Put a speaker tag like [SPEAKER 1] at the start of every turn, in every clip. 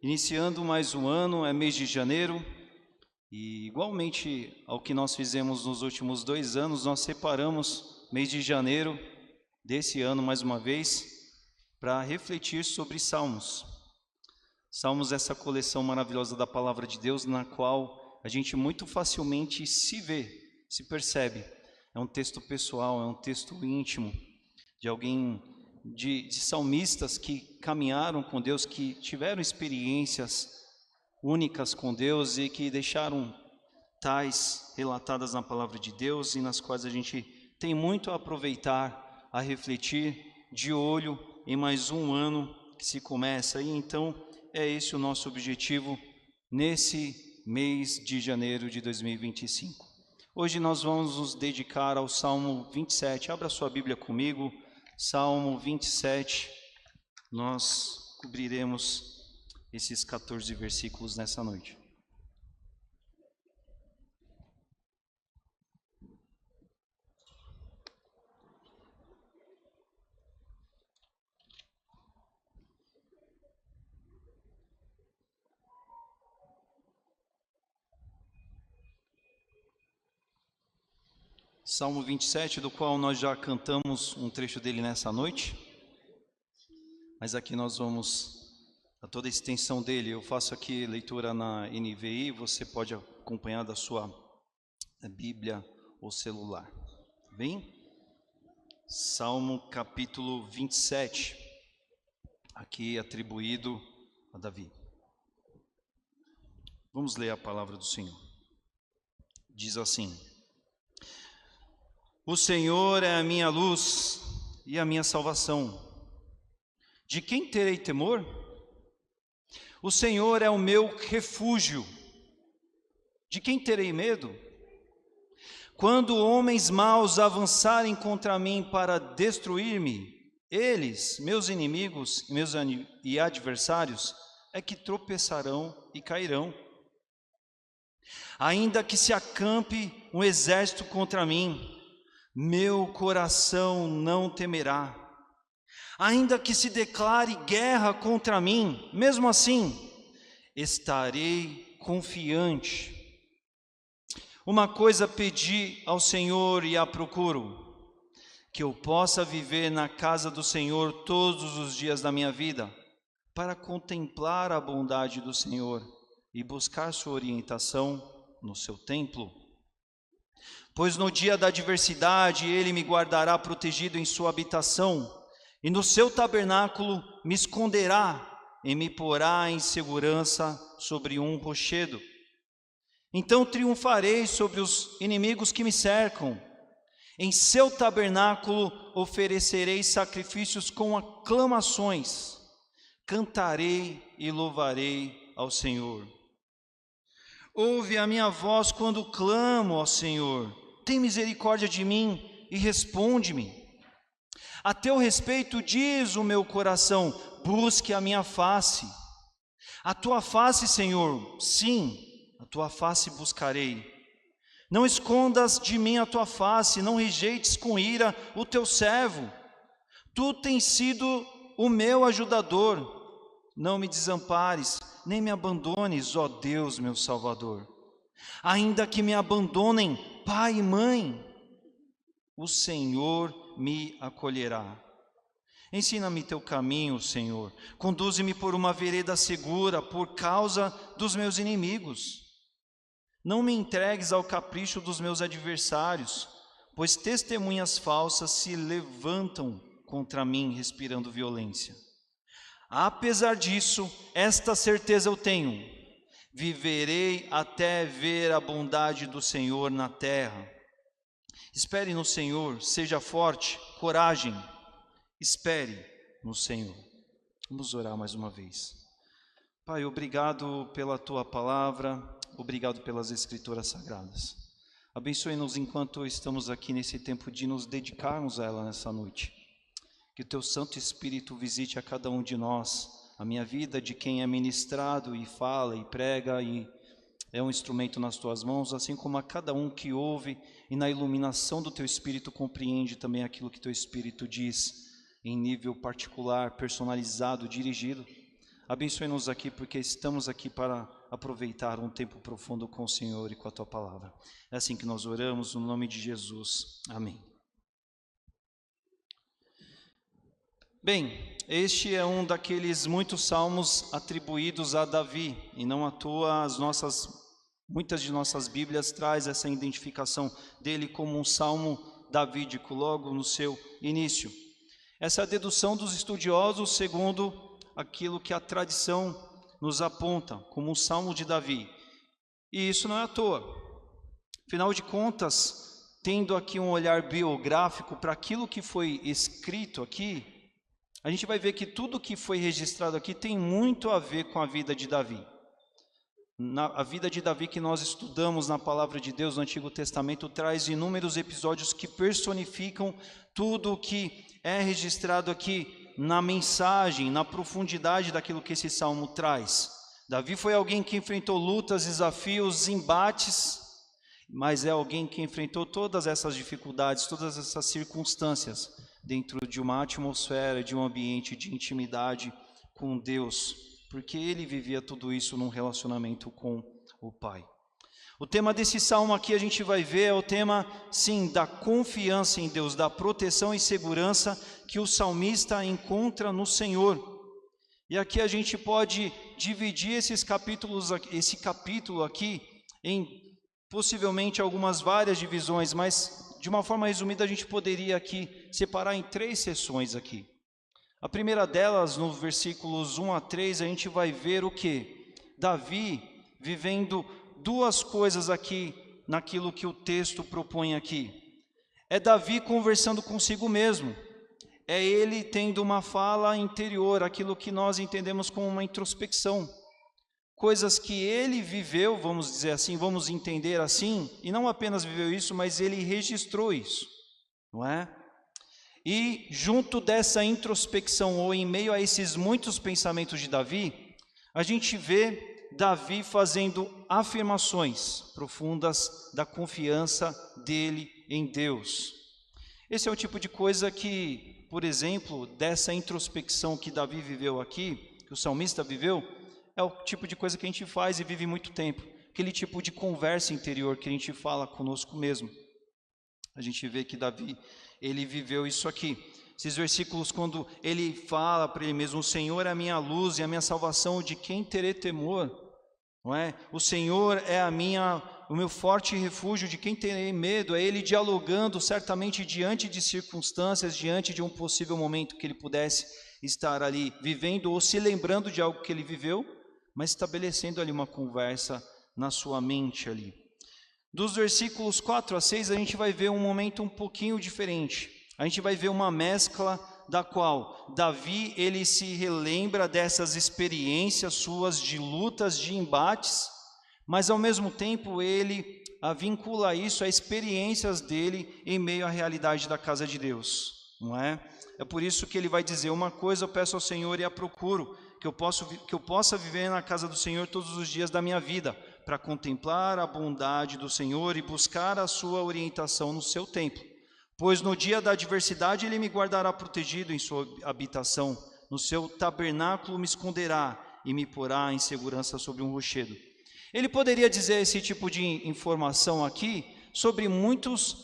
[SPEAKER 1] Iniciando mais um ano, é mês de janeiro, e igualmente ao que nós fizemos nos últimos 2 anos, nós separamos mês de janeiro desse ano mais uma vez para refletir sobre Salmos. Salmos é essa coleção maravilhosa da Palavra de Deus, na qual a gente muito facilmente se vê, se percebe. É um texto pessoal, é um texto íntimo de alguém, de salmistas que caminharam com Deus, que tiveram experiências únicas com Deus e que deixaram tais relatadas na Palavra de Deus e nas quais a gente tem muito a aproveitar, a refletir, de olho em mais um ano que se começa. E então é esse o nosso objetivo nesse mês de janeiro de 2025. Hoje nós vamos nos dedicar ao Salmo 27. Abra sua Bíblia comigo, Salmo 27. Nós cobriremos esses 14 versículos nessa noite. Salmo 27, do qual nós já cantamos um trecho dele nessa noite, mas aqui nós vamos a toda a extensão dele. Eu faço aqui leitura na NVI, você pode acompanhar da sua Bíblia ou celular. Bem? Salmo capítulo 27, aqui atribuído a Davi. Vamos ler a palavra do Senhor. Diz assim: O Senhor é a minha luz e a minha salvação. De quem terei temor? O Senhor é o meu refúgio. De quem terei medo? Quando homens maus avançarem contra mim para destruir-me, eles, meus inimigos e adversários, é que tropeçarão e cairão. Ainda que se acampe um exército contra mim, meu coração não temerá. Ainda que se declare guerra contra mim, mesmo assim, estarei confiante. Uma coisa pedi ao Senhor e a procuro, que eu possa viver na casa do Senhor todos os dias da minha vida, para contemplar a bondade do Senhor e buscar sua orientação no seu templo. Pois no dia da adversidade ele me guardará protegido em sua habitação, e no seu tabernáculo me esconderá e me porá em segurança sobre um rochedo. Então triunfarei sobre os inimigos que me cercam. Em seu tabernáculo oferecerei sacrifícios com aclamações. Cantarei e louvarei ao Senhor. Ouve a minha voz quando clamo ao Senhor. Tem misericórdia de mim e responde-me. A teu respeito diz o meu coração, busque a minha face. A tua face, Senhor, sim, a tua face buscarei. Não escondas de mim a tua face, não rejeites com ira o teu servo. Tu tens sido o meu ajudador. Não me desampares, nem me abandones, ó Deus, meu Salvador. Ainda que me abandonem pai e mãe, o Senhor me acolherá. Ensina-me teu caminho, Senhor. Conduze-me por uma vereda segura por causa dos meus inimigos. Não me entregues ao capricho dos meus adversários, pois testemunhas falsas se levantam contra mim, respirando violência. Apesar disso, esta certeza eu tenho: viverei até ver a bondade do Senhor na terra. Espere no Senhor, seja forte, coragem, espere no Senhor. Vamos orar mais uma vez. Pai, obrigado pela Tua palavra, obrigado pelas Escrituras Sagradas. Abençoe-nos enquanto estamos aqui nesse tempo de nos dedicarmos a ela nessa noite. Que o Teu Santo Espírito visite a cada um de nós, a minha vida de quem é ministrado e fala e prega e é um instrumento nas Tuas mãos, assim como a cada um que ouve e na iluminação do Teu Espírito compreende também aquilo que Teu Espírito diz em nível particular, personalizado, dirigido. abençoe-nos aqui, porque estamos aqui para aproveitar um tempo profundo com o Senhor e com a Tua Palavra. É assim que nós oramos, no nome de Jesus. Amém. Bem, este é um daqueles muitos salmos atribuídos a Davi, e não à toa muitas de nossas Bíblias traz essa identificação dele como um salmo davídico, logo no seu início. Essa é a dedução dos estudiosos segundo aquilo que a tradição nos aponta como um salmo de Davi. E isso não é à toa. Afinal de contas, tendo aqui um olhar biográfico para aquilo que foi escrito aqui, a gente vai ver que tudo que foi registrado aqui tem muito a ver com a vida de Davi. A vida de Davi que nós estudamos na Palavra de Deus no Antigo Testamento traz inúmeros episódios que personificam tudo o que é registrado aqui na mensagem, na profundidade daquilo que esse salmo traz. Davi foi alguém que enfrentou lutas, desafios, embates, mas é alguém que enfrentou todas essas dificuldades, todas essas circunstâncias dentro de uma atmosfera, de um ambiente de intimidade com Deus, porque ele vivia tudo isso num relacionamento com o Pai. O tema desse salmo aqui a gente vai ver é o tema, sim, da confiança em Deus, da proteção e segurança que o salmista encontra no Senhor. E aqui a gente pode dividir esse capítulo aqui em possivelmente algumas várias divisões, mas de uma forma resumida a gente poderia aqui separar em 3 seções aqui. A primeira delas, no versículos 1 a 3, a gente vai ver o que? Davi vivendo 2 coisas aqui naquilo que o texto propõe aqui. É Davi conversando consigo mesmo. É ele tendo uma fala interior, aquilo que nós entendemos como uma introspecção. Coisas que ele viveu, vamos dizer assim, vamos entender assim, e não apenas viveu isso, mas ele registrou isso, não é? E junto dessa introspecção, ou em meio a esses muitos pensamentos de Davi, a gente vê Davi fazendo afirmações profundas da confiança dele em Deus. Esse é o tipo de coisa que, por exemplo, dessa introspecção que Davi viveu aqui, que o salmista viveu, é o tipo de coisa que a gente faz e vive muito tempo. Aquele tipo de conversa interior que a gente fala conosco mesmo. A gente vê que Davi, ele viveu isso aqui. Esses versículos, quando ele fala para ele mesmo, o Senhor é a minha luz e a minha salvação, de quem terei temor? Não é? O Senhor é o meu forte refúgio, de quem terei medo? É ele dialogando certamente diante de circunstâncias, diante de um possível momento que ele pudesse estar ali vivendo ou se lembrando de algo que ele viveu, mas estabelecendo ali uma conversa na sua mente ali. Dos versículos 4 a 6 a gente vai ver um momento um pouquinho diferente. A gente vai ver uma mescla da qual Davi, ele se relembra dessas experiências suas de lutas, de embates, mas ao mesmo tempo ele vincula isso a experiências dele em meio à realidade da casa de Deus, não é? É por isso que ele vai dizer, uma coisa eu peço ao Senhor e a procuro, que eu possa viver na casa do Senhor todos os dias da minha vida, para contemplar a bondade do Senhor e buscar a sua orientação no seu templo. Pois no dia da adversidade ele me guardará protegido em sua habitação, no seu tabernáculo me esconderá e me porá em segurança sobre um rochedo. Ele poderia dizer esse tipo de informação aqui sobre muitos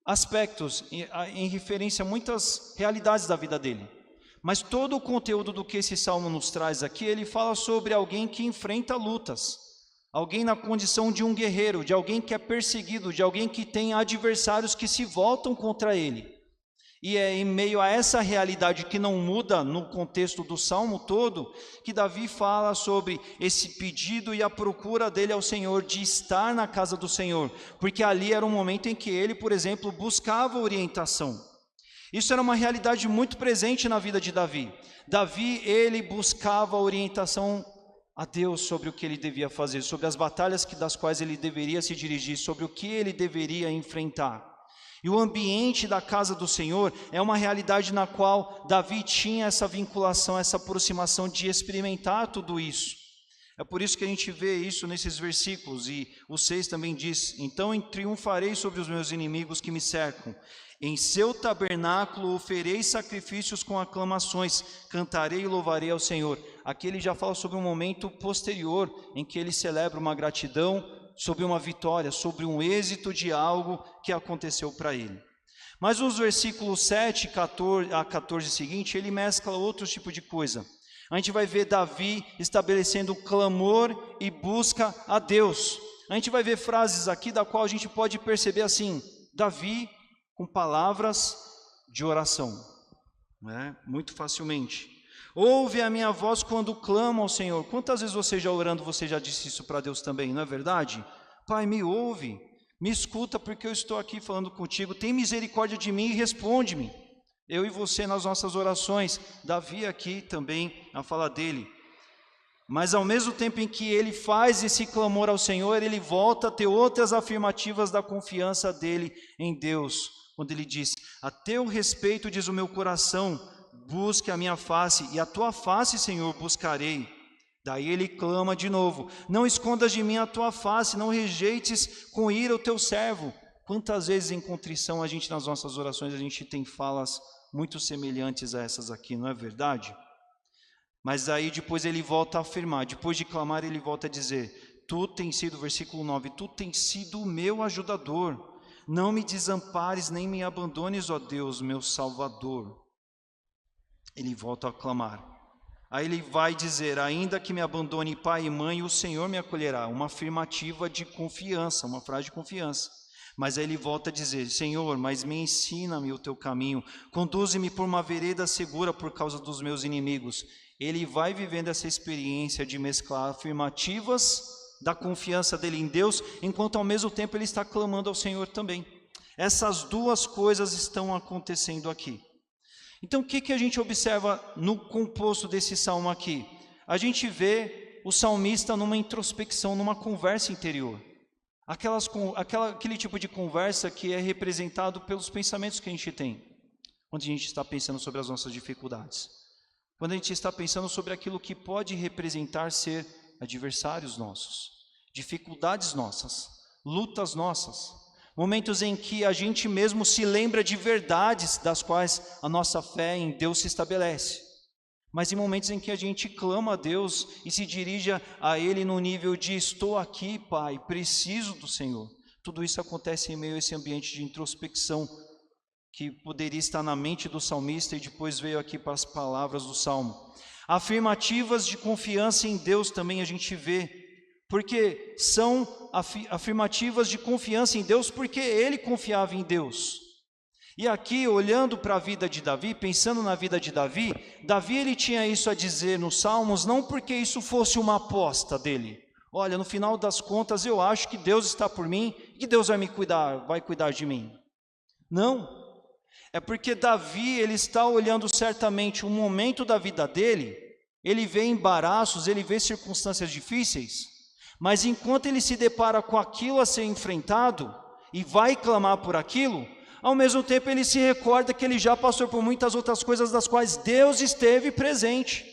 [SPEAKER 1] aspectos, em referência a muitas realidades da vida dele. Mas todo o conteúdo do que esse salmo nos traz aqui, ele fala sobre alguém que enfrenta lutas, alguém na condição de um guerreiro, de alguém que é perseguido, de alguém que tem adversários que se voltam contra ele. E é em meio a essa realidade que não muda no contexto do salmo todo, que Davi fala sobre esse pedido e a procura dele ao Senhor de estar na casa do Senhor, porque ali era um momento em que ele, por exemplo, buscava orientação. Isso era uma realidade muito presente na vida de Davi. Davi, ele buscava orientação a Deus sobre o que ele devia fazer, sobre as batalhas das quais ele deveria se dirigir, sobre o que ele deveria enfrentar. E o ambiente da casa do Senhor é uma realidade na qual Davi tinha essa vinculação, essa aproximação de experimentar tudo isso. É por isso que a gente vê isso nesses versículos, e o 6 também diz, então triunfarei sobre os meus inimigos que me cercam, Em seu tabernáculo oferei sacrifícios com aclamações, cantarei e louvarei ao Senhor. Aqui ele já fala sobre um momento posterior, em que ele celebra uma gratidão, sobre uma vitória, sobre um êxito de algo que aconteceu para ele. Mas os versículos 7 a 14 seguinte, ele mescla outro tipo de coisa. A gente vai ver Davi estabelecendo clamor e busca a Deus. A gente vai ver frases aqui da qual a gente pode perceber assim, Davi com palavras de oração, né? Muito facilmente. Ouve a minha voz quando clamo ao Senhor. Quantas vezes você já orando, você já disse isso para Deus também, não é verdade? Pai, me ouve, me escuta porque eu estou aqui falando contigo, tem misericórdia de mim e responde-me. Eu e você nas nossas orações, Davi aqui também, a fala dele. Mas ao mesmo tempo em que ele faz esse clamor ao Senhor, ele volta a ter outras afirmativas da confiança dele em Deus. Quando ele diz, a teu respeito diz o meu coração, busque a minha face, e a tua face, Senhor, buscarei. Daí ele clama de novo, não escondas de mim a tua face, não rejeites com ira o teu servo. Quantas vezes em contrição a gente, nas nossas orações, a gente tem falas muito semelhantes a essas aqui, não é verdade? Mas aí depois ele volta a afirmar, depois de clamar ele volta a dizer, tu tens sido, versículo 9, tu tens sido o meu ajudador, não me desampares nem me abandones, ó Deus, meu Salvador. Ele volta a clamar. Aí ele vai dizer, ainda que me abandone pai e mãe, o Senhor me acolherá. Uma afirmativa de confiança, uma frase de confiança. Mas aí ele volta a dizer, Senhor, mas me ensina-me o teu caminho, conduze-me por uma vereda segura por causa dos meus inimigos. Ele vai vivendo essa experiência de mesclar afirmativas da confiança dele em Deus, enquanto ao mesmo tempo ele está clamando ao Senhor também. Essas duas coisas estão acontecendo aqui. Então o que a gente observa no composto desse salmo aqui? A gente vê o salmista numa introspecção, numa conversa interior. Aquele tipo de conversa que é representado pelos pensamentos que a gente tem, quando a gente está pensando sobre as nossas dificuldades. Quando a gente está pensando sobre aquilo que pode representar ser adversários nossos, dificuldades nossas, lutas nossas. Momentos em que a gente mesmo se lembra de verdades das quais a nossa fé em Deus se estabelece. Mas em momentos em que a gente clama a Deus e se dirige a Ele no nível de estou aqui, Pai, preciso do Senhor. Tudo isso acontece em meio a esse ambiente de introspecção que poderia estar na mente do salmista e depois veio aqui para as palavras do Salmo. Afirmativas de confiança em Deus também a gente vê. Porque são afirmativas de confiança em Deus, porque ele confiava em Deus. E aqui, olhando para a vida de Davi, pensando na vida de Davi, Davi ele tinha isso a dizer nos Salmos, não porque isso fosse uma aposta dele. Olha, no final das contas, eu acho que Deus está por mim, e que Deus vai cuidar de mim. Não, é porque Davi, ele está olhando certamente um momento da vida dele, ele vê embaraços, ele vê circunstâncias difíceis, mas enquanto ele se depara com aquilo a ser enfrentado e vai clamar por aquilo, ao mesmo tempo ele se recorda que ele já passou por muitas outras coisas das quais Deus esteve presente.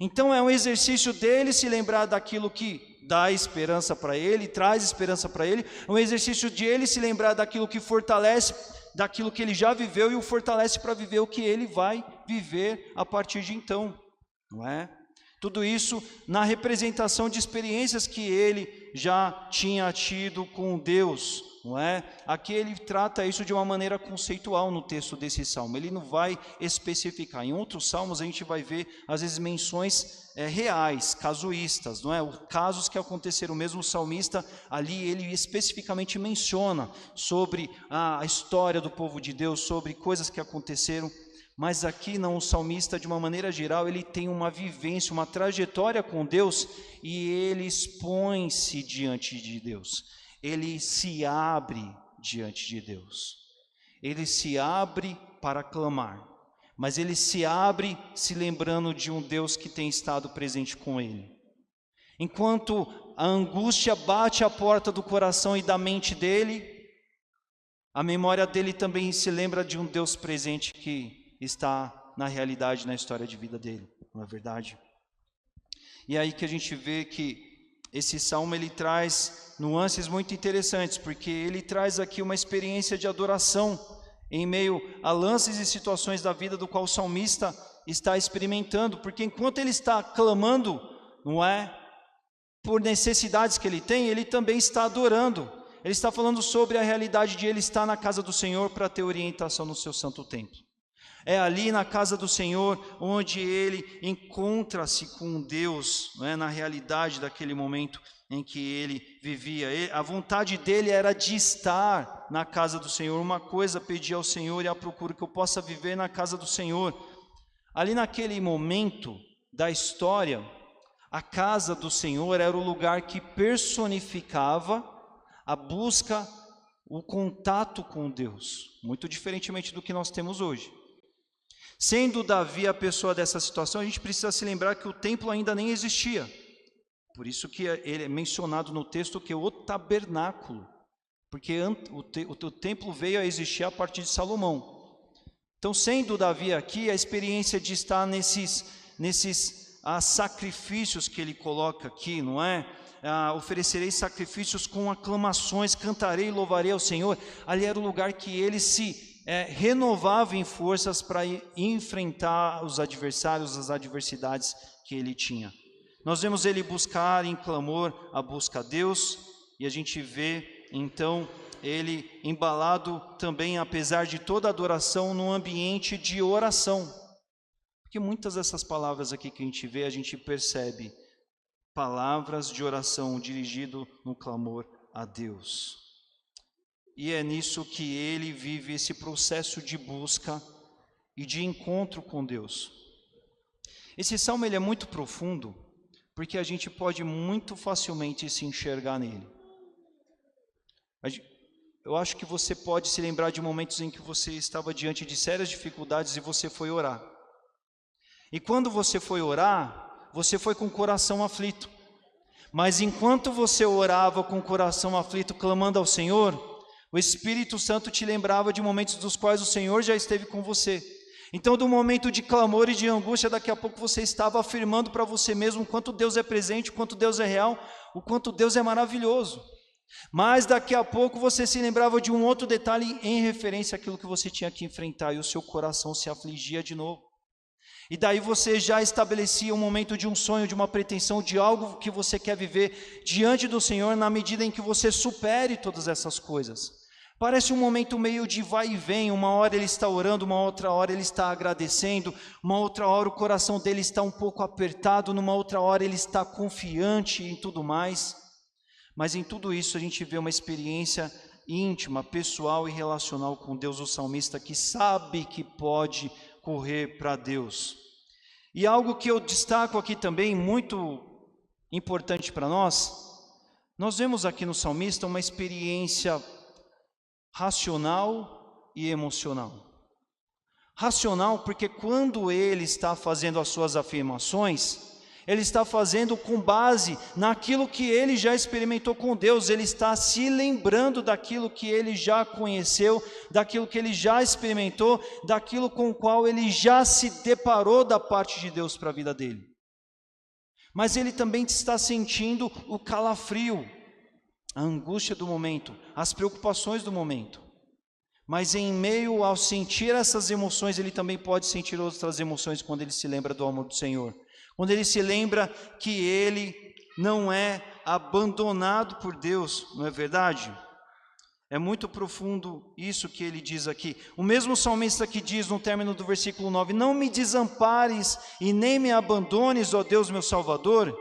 [SPEAKER 1] Então é um exercício dele se lembrar daquilo que dá esperança para ele, traz esperança para ele, é um exercício de ele se lembrar daquilo que fortalece, daquilo que ele já viveu e o fortalece para viver o que ele vai viver a partir de então, não é? Tudo isso na representação de experiências que ele já tinha tido com Deus, não é? Aqui ele trata isso de uma maneira conceitual no texto desse salmo, ele não vai especificar. Em outros salmos a gente vai ver, às vezes, menções reais, casuístas, não é? Casos que aconteceram, mesmo o salmista ali, ele especificamente menciona sobre a história do povo de Deus, sobre coisas que aconteceram. Mas aqui não, o salmista, de uma maneira geral, ele tem uma vivência, uma trajetória com Deus e ele expõe-se diante de Deus. Ele se abre diante de Deus. Ele se abre para clamar, mas ele se abre se lembrando de um Deus que tem estado presente com ele. Enquanto a angústia bate à porta do coração e da mente dele, a memória dele também se lembra de um Deus presente que está na realidade, na história de vida dele, não é verdade? E é aí que a gente vê que esse salmo ele traz nuances muito interessantes, porque ele traz aqui uma experiência de adoração. em meio a lances e situações da vida do qual o salmista está experimentando, porque enquanto ele está clamando, não é, por necessidades que ele tem, ele também está adorando. Ele está falando sobre a realidade de ele estar na casa do Senhor para ter orientação no seu santo templo. É ali na casa do Senhor onde ele encontra-se com Deus, não é, na realidade daquele momento em que ele vivia. A vontade dele era de estar na casa do Senhor. Uma coisa pedir ao Senhor e a procura que eu possa viver na casa do Senhor. Ali naquele momento da história, a casa do Senhor era o lugar que personificava a busca, o contato com Deus, muito diferentemente do que nós temos hoje. Sendo Davi a pessoa dessa situação, a gente precisa se lembrar que o templo ainda nem existia. Por isso que ele é mencionado no texto que é o tabernáculo, porque o templo veio a existir a partir de Salomão. Então, sendo Davi aqui, a experiência de estar nesses sacrifícios que ele coloca aqui, não é? Oferecerei sacrifícios com aclamações, cantarei e louvarei ao Senhor. Ali era o lugar que ele se renovava em forças para enfrentar os adversários, as adversidades que ele tinha. Nós vemos ele buscar em clamor a busca a Deus, e a gente vê então ele embalado também, apesar de toda a adoração, num ambiente de oração. Porque muitas dessas palavras aqui que a gente vê, a gente percebe palavras de oração dirigido no clamor a Deus. E é nisso que ele vive esse processo de busca e de encontro com Deus. Esse salmo ele é muito profundo, porque a gente pode muito facilmente se enxergar nele. Eu acho que você pode se lembrar de momentos em que você estava diante de sérias dificuldades e você foi orar. E quando você foi orar, você foi com o coração aflito. Mas enquanto você orava com o coração aflito, clamando ao Senhor, o Espírito Santo te lembrava de momentos dos quais o Senhor já esteve com você. Então, do momento de clamor e de angústia, daqui a pouco você estava afirmando para você mesmo o quanto Deus é presente, o quanto Deus é real, o quanto Deus é maravilhoso. Mas daqui a pouco você se lembrava de um outro detalhe em referência àquilo que você tinha que enfrentar, e o seu coração se afligia de novo. E daí você já estabelecia um momento de um sonho, de uma pretensão, de algo que você quer viver diante do Senhor, na medida em que você supere todas essas coisas. Parece um momento meio de vai e vem, uma hora ele está orando, uma outra hora ele está agradecendo, uma outra hora o coração dele está um pouco apertado, numa outra hora ele está confiante e tudo mais. Mas em tudo isso a gente vê uma experiência íntima, pessoal e relacional com Deus, o salmista que sabe que pode correr para Deus. E algo que eu destaco aqui também, muito importante para nós vemos aqui no salmista uma experiência racional e emocional. Racional porque quando ele está fazendo as suas afirmações, ele está fazendo com base naquilo que ele já experimentou com Deus, ele está se lembrando daquilo que ele já conheceu, daquilo que ele já experimentou, daquilo com o qual ele já se deparou da parte de Deus para a vida dele. Mas ele também está sentindo o calafrio, a angústia do momento, as preocupações do momento. Mas em meio ao sentir essas emoções, ele também pode sentir outras emoções quando ele se lembra do amor do Senhor. Quando ele se lembra que ele não é abandonado por Deus, não é verdade? É muito profundo isso que ele diz aqui. O mesmo salmista que diz no término do versículo 9, não me desampares e nem me abandones, ó Deus meu Salvador,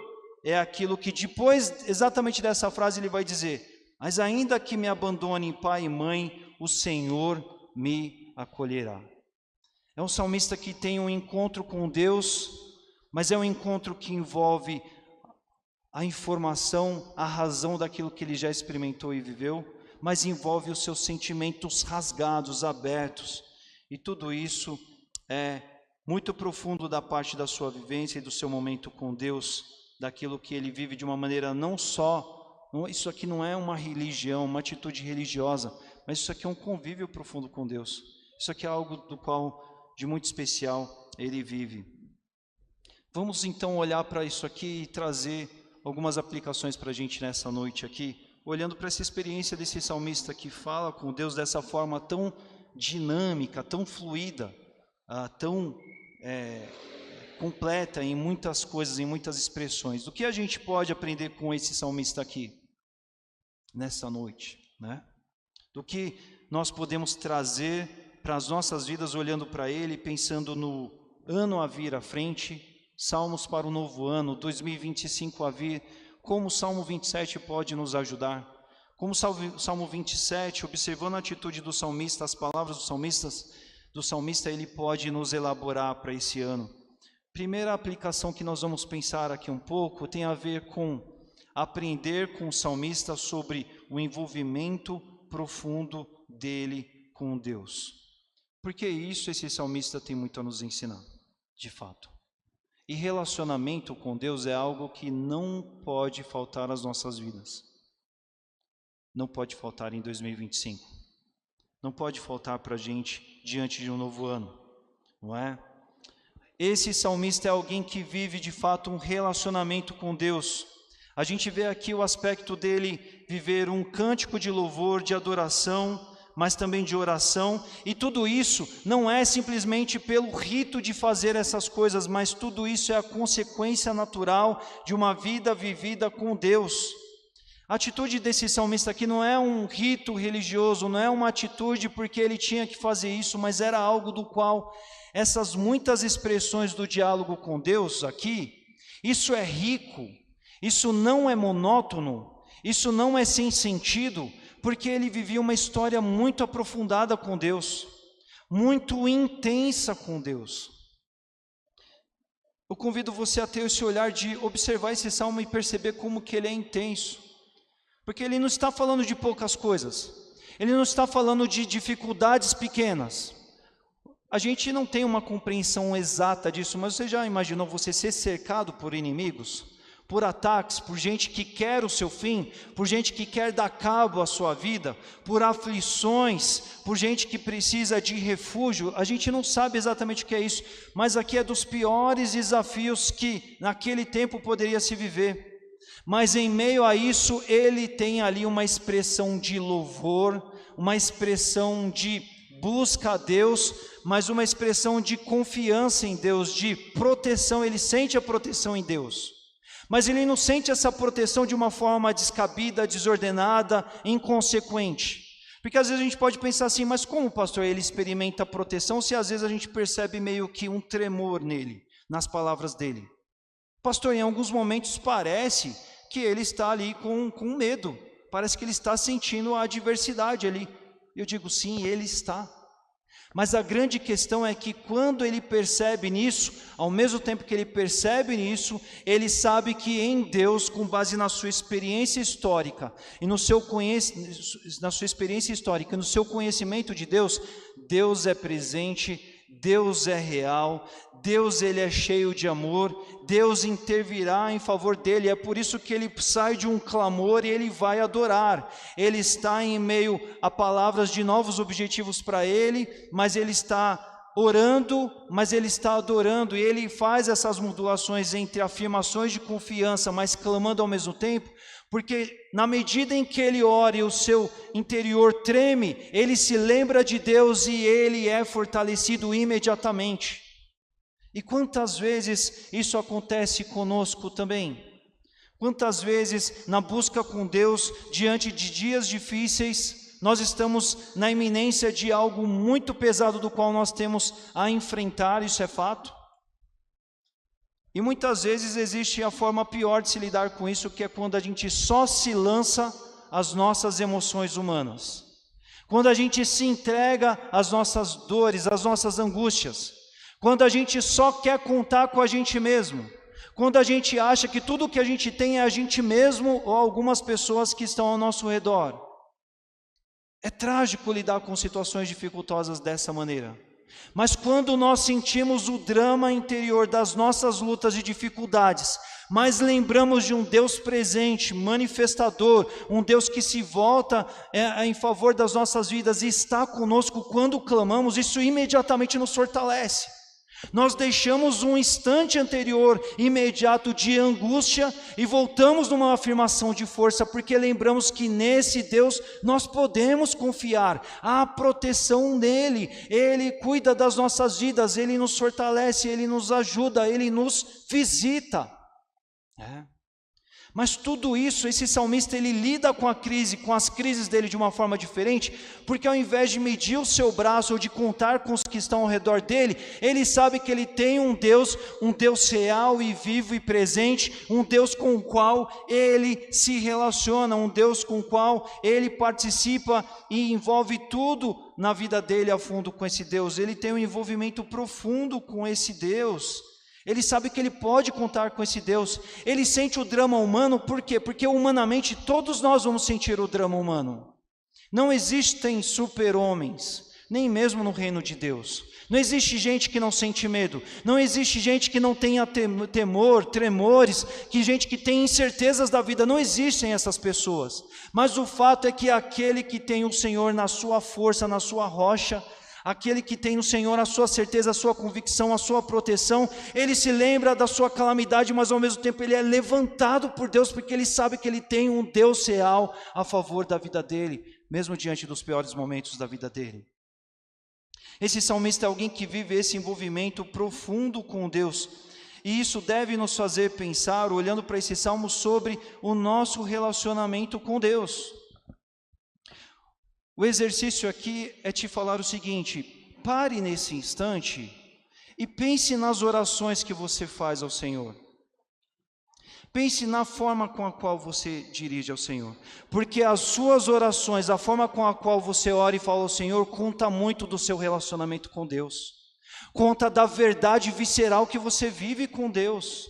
[SPEAKER 1] é aquilo que depois, exatamente dessa frase, ele vai dizer, mas ainda que me abandone pai e mãe, o Senhor me acolherá. É um salmista que tem um encontro com Deus, mas é um encontro que envolve a informação, a razão daquilo que ele já experimentou e viveu, mas envolve os seus sentimentos rasgados, abertos, e tudo isso é muito profundo da parte da sua vivência e do seu momento com Deus, daquilo que ele vive de uma maneira não só, isso aqui não é uma religião, uma atitude religiosa, mas isso aqui é um convívio profundo com Deus, isso aqui é algo do qual, de muito especial, ele vive. Vamos então olhar para isso aqui e trazer algumas aplicações para a gente nessa noite aqui, olhando para essa experiência desse salmista que fala com Deus dessa forma tão dinâmica, tão fluida, tão completa em muitas coisas, em muitas expressões. O que a gente pode aprender com esse salmista aqui, nessa noite, né? Do que nós podemos trazer para as nossas vidas, olhando para ele, pensando no ano a vir à frente, salmos para o novo ano, 2025 a vir, como o Salmo 27 pode nos ajudar. Como o Salmo 27, observando a atitude do salmista, as palavras do salmista, ele pode nos elaborar para esse ano. Primeira aplicação que nós vamos pensar aqui um pouco tem a ver com aprender com o salmista sobre o envolvimento profundo dele com Deus. Porque isso esse salmista tem muito a nos ensinar, de fato. E relacionamento com Deus é algo que não pode faltar às nossas vidas. Não pode faltar em 2025. Não pode faltar para a gente diante de um novo ano, não é? Esse salmista é alguém que vive de fato um relacionamento com Deus. A gente vê aqui o aspecto dele viver um cântico de louvor, de adoração, mas também de oração, e tudo isso não é simplesmente pelo rito de fazer essas coisas, mas tudo isso é a consequência natural de uma vida vivida com Deus. A atitude desse salmista aqui não é um rito religioso, não é uma atitude porque ele tinha que fazer isso, mas era algo do qual essas muitas expressões do diálogo com Deus aqui, isso é rico, isso não é monótono, isso não é sem sentido, porque ele vivia uma história muito aprofundada com Deus, muito intensa com Deus. Eu convido você a ter esse olhar de observar esse salmo e perceber como que ele é intenso, porque ele não está falando de poucas coisas, ele não está falando de dificuldades pequenas. A gente não tem uma compreensão exata disso, mas você já imaginou você ser cercado por inimigos? Por ataques, por gente que quer o seu fim, por gente que quer dar cabo à sua vida, por aflições, por gente que precisa de refúgio. A gente não sabe exatamente o que é isso, mas aqui é dos piores desafios que naquele tempo poderia se viver. Mas em meio a isso, ele tem ali uma expressão de louvor, uma expressão de busca a Deus, mas uma expressão de confiança em Deus, de proteção. Ele sente a proteção em Deus. Mas ele não sente essa proteção de uma forma descabida, desordenada, inconsequente. Porque às vezes a gente pode pensar assim, mas como, pastor, ele experimenta a proteção, se às vezes a gente percebe meio que um tremor nele, nas palavras dele? Pastor, em alguns momentos parece que ele está ali com medo, parece que ele está sentindo a adversidade ali. Eu digo sim, ele está. Mas a grande questão é que quando ele percebe nisso, ao mesmo tempo que ele percebe nisso, ele sabe que em Deus, com base na sua experiência histórica e no seu conhecimento de Deus, Deus é presente, Deus é real, Deus ele é cheio de amor, Deus intervirá em favor dele. É por isso que ele sai de um clamor e ele vai adorar. Ele está em meio a palavras de novos objetivos para ele, mas ele está orando, mas ele está adorando, e ele faz essas modulações entre afirmações de confiança, mas clamando ao mesmo tempo, porque na medida em que ele ora e o seu interior treme, ele se lembra de Deus e ele é fortalecido imediatamente. E quantas vezes isso acontece conosco também? Quantas vezes na busca com Deus, diante de dias difíceis, nós estamos na iminência de algo muito pesado do qual nós temos a enfrentar, isso é fato. E muitas vezes existe a forma pior de se lidar com isso, que é quando a gente só se lança às nossas emoções humanas. Quando a gente se entrega às nossas dores, às nossas angústias. Quando a gente só quer contar com a gente mesmo. Quando a gente acha que tudo que a gente tem é a gente mesmo ou algumas pessoas que estão ao nosso redor. É trágico lidar com situações dificultosas dessa maneira. Mas quando nós sentimos o drama interior das nossas lutas e dificuldades, mas lembramos de um Deus presente, manifestador, um Deus que se volta em favor das nossas vidas e está conosco quando clamamos, isso imediatamente nos fortalece. Nós deixamos um instante anterior, imediato de angústia e voltamos numa afirmação de força, porque lembramos que nesse Deus nós podemos confiar, há proteção nele, Ele cuida das nossas vidas, Ele nos fortalece, Ele nos ajuda, Ele nos visita. Mas tudo isso, esse salmista, ele lida com a crise, com as crises dele de uma forma diferente, porque ao invés de medir o seu braço ou de contar com os que estão ao redor dele, ele sabe que ele tem um Deus real e vivo e presente, um Deus com o qual ele se relaciona, um Deus com o qual ele participa e envolve tudo na vida dele a fundo com esse Deus. Ele tem um envolvimento profundo com esse Deus. Ele sabe que ele pode contar com esse Deus. Ele sente o drama humano, por quê? Porque humanamente todos nós vamos sentir o drama humano. Não existem super-homens, nem mesmo no reino de Deus. Não existe gente que não sente medo. Não existe gente que não tenha temor, tremores, gente que tem incertezas da vida. Não existem essas pessoas. Mas o fato é que aquele que tem o Senhor na sua força, na sua rocha, aquele que tem no Senhor a sua certeza, a sua convicção, a sua proteção, ele se lembra da sua calamidade, mas ao mesmo tempo ele é levantado por Deus, porque ele sabe que ele tem um Deus real a favor da vida dele, mesmo diante dos piores momentos da vida dele. Esse salmista é alguém que vive esse envolvimento profundo com Deus, e isso deve nos fazer pensar, olhando para esse salmo, sobre o nosso relacionamento com Deus. O exercício aqui é te falar o seguinte: pare nesse instante e pense nas orações que você faz ao Senhor. Pense na forma com a qual você dirige ao Senhor, porque as suas orações, a forma com a qual você ora e fala ao Senhor, conta muito do seu relacionamento com Deus, conta da verdade visceral que você vive com Deus.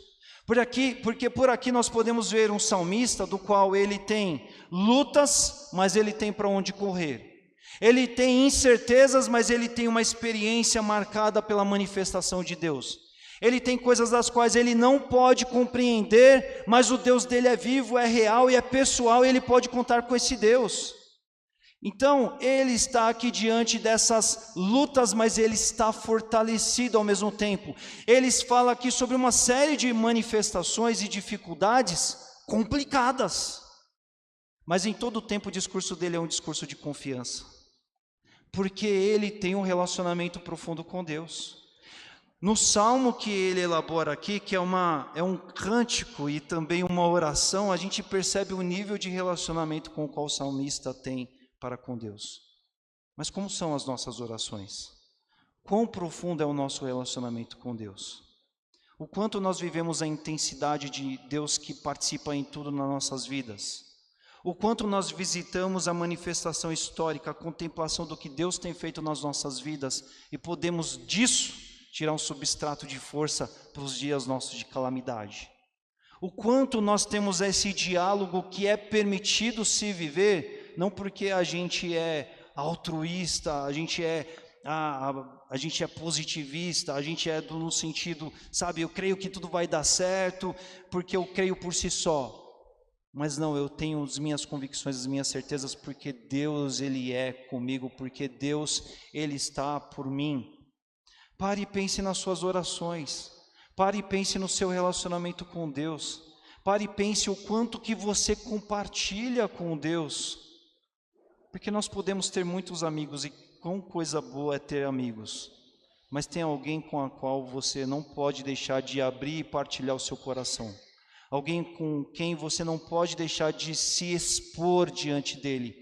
[SPEAKER 1] Porque por aqui nós podemos ver um salmista do qual ele tem lutas, mas ele tem para onde correr. Ele tem incertezas, mas ele tem uma experiência marcada pela manifestação de Deus. Ele tem coisas das quais ele não pode compreender, mas o Deus dele é vivo, é real e é pessoal, e ele pode contar com esse Deus. Então, ele está aqui diante dessas lutas, mas ele está fortalecido ao mesmo tempo. Ele fala aqui sobre uma série de manifestações e dificuldades complicadas, mas em todo o tempo o discurso dele é um discurso de confiança, porque ele tem um relacionamento profundo com Deus. No salmo que ele elabora aqui, que é um cântico e também uma oração, a gente percebe o nível de relacionamento com o qual o salmista tem para com Deus. Mas como são as nossas orações? Quão profundo é o nosso relacionamento com Deus? O quanto nós vivemos a intensidade de Deus que participa em tudo nas nossas vidas? O quanto nós visitamos a manifestação histórica, a contemplação do que Deus tem feito nas nossas vidas e podemos disso tirar um substrato de força para os dias nossos de calamidade? O quanto nós temos esse diálogo que é permitido se viver, não porque a gente é altruísta, a gente é positivista, a gente é no sentido, sabe, eu creio que tudo vai dar certo, porque eu creio por si só. Mas não, eu tenho as minhas convicções, as minhas certezas, porque Deus, Ele é comigo, porque Deus, Ele está por mim. Pare e pense nas suas orações, pare e pense no seu relacionamento com Deus, pare e pense o quanto que você compartilha com Deus. Porque nós podemos ter muitos amigos, e quão coisa boa é ter amigos, mas tem alguém com a qual você não pode deixar de abrir e partilhar o seu coração, alguém com quem você não pode deixar de se expor diante dele,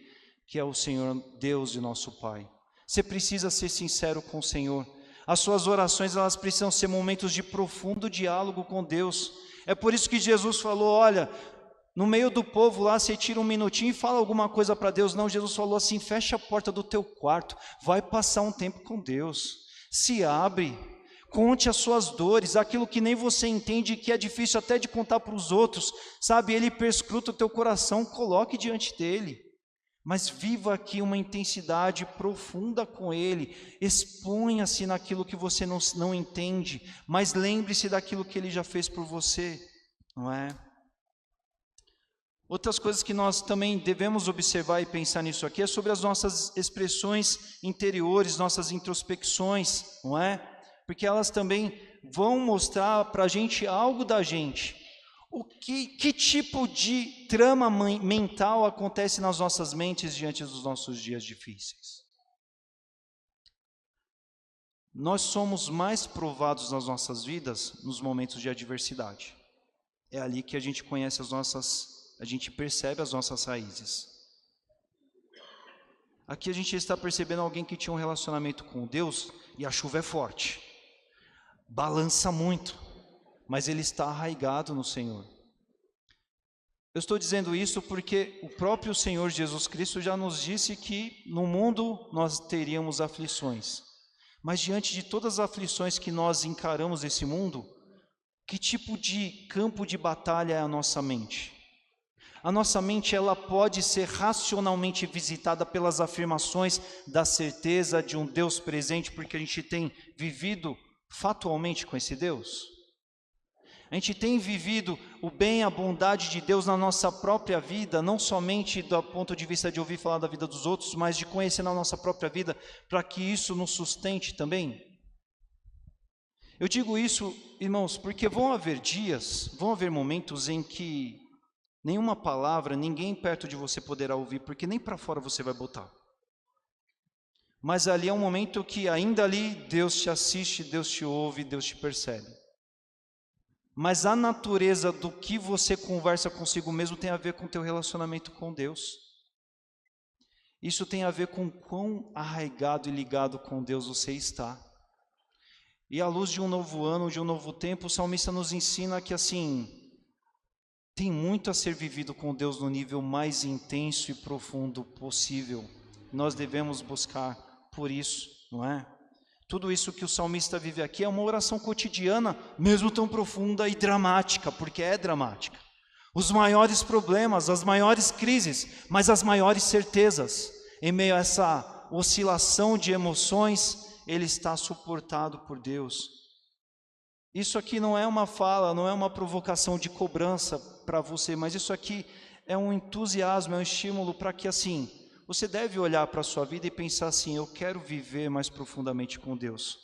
[SPEAKER 1] que é o Senhor Deus e nosso Pai. Você precisa ser sincero com o Senhor. As suas orações, elas precisam ser momentos de profundo diálogo com Deus. É por isso que Jesus falou, olha, no meio do povo lá, você tira um minutinho e fala alguma coisa para Deus. Não, Jesus falou assim, fecha a porta do teu quarto, vai passar um tempo com Deus, se abre, conte as suas dores, aquilo que nem você entende, que é difícil até de contar para os outros, sabe, Ele perscruta o teu coração, coloque diante dEle, mas viva aqui uma intensidade profunda com Ele, exponha-se naquilo que você não entende, mas lembre-se daquilo que Ele já fez por você, não é? Outras coisas que nós também devemos observar e pensar nisso aqui é sobre as nossas expressões interiores, nossas introspecções, não é? porque elas também vão mostrar para a gente algo da gente. Que tipo de trama mental acontece nas nossas mentes diante dos nossos dias difíceis? Nós somos mais provados nas nossas vidas nos momentos de adversidade. É ali que a gente conhece a gente percebe as nossas raízes. Aqui a gente está percebendo alguém que tinha um relacionamento com Deus e a chuva é forte, balança muito, mas ele está arraigado no Senhor. Eu estou dizendo isso porque o próprio Senhor Jesus Cristo já nos disse que no mundo nós teríamos aflições. Mas diante de todas as aflições que nós encaramos nesse mundo, que tipo de campo de batalha é a nossa mente? A nossa mente, ela pode ser racionalmente visitada pelas afirmações da certeza de um Deus presente, porque a gente tem vivido fatualmente com esse Deus? A gente tem vivido o bem, a bondade de Deus na nossa própria vida, não somente do ponto de vista de ouvir falar da vida dos outros, mas de conhecer na nossa própria vida, para que isso nos sustente também? Eu digo isso, irmãos, porque vão haver dias, vão haver momentos em que nenhuma palavra, ninguém perto de você poderá ouvir, porque nem para fora você vai botar. Mas ali é um momento que ainda ali Deus te assiste, Deus te ouve, Deus te percebe. Mas a natureza do que você conversa consigo mesmo tem a ver com o teu relacionamento com Deus. Isso tem a ver com quão arraigado e ligado com Deus você está. E à luz de um novo ano, de um novo tempo, o salmista nos ensina que assim, tem muito a ser vivido com Deus no nível mais intenso e profundo possível. Nós devemos buscar por isso, não é? Tudo isso que o salmista vive aqui é uma oração cotidiana, mesmo tão profunda e dramática, porque é dramática. Os maiores problemas, as maiores crises, mas as maiores certezas. Em meio a essa oscilação de emoções, ele está suportado por Deus. Isso aqui não é uma fala, não é uma provocação de cobrança para você, mas isso aqui é um entusiasmo, é um estímulo para que assim, você deve olhar para a sua vida e pensar assim, eu quero viver mais profundamente com Deus.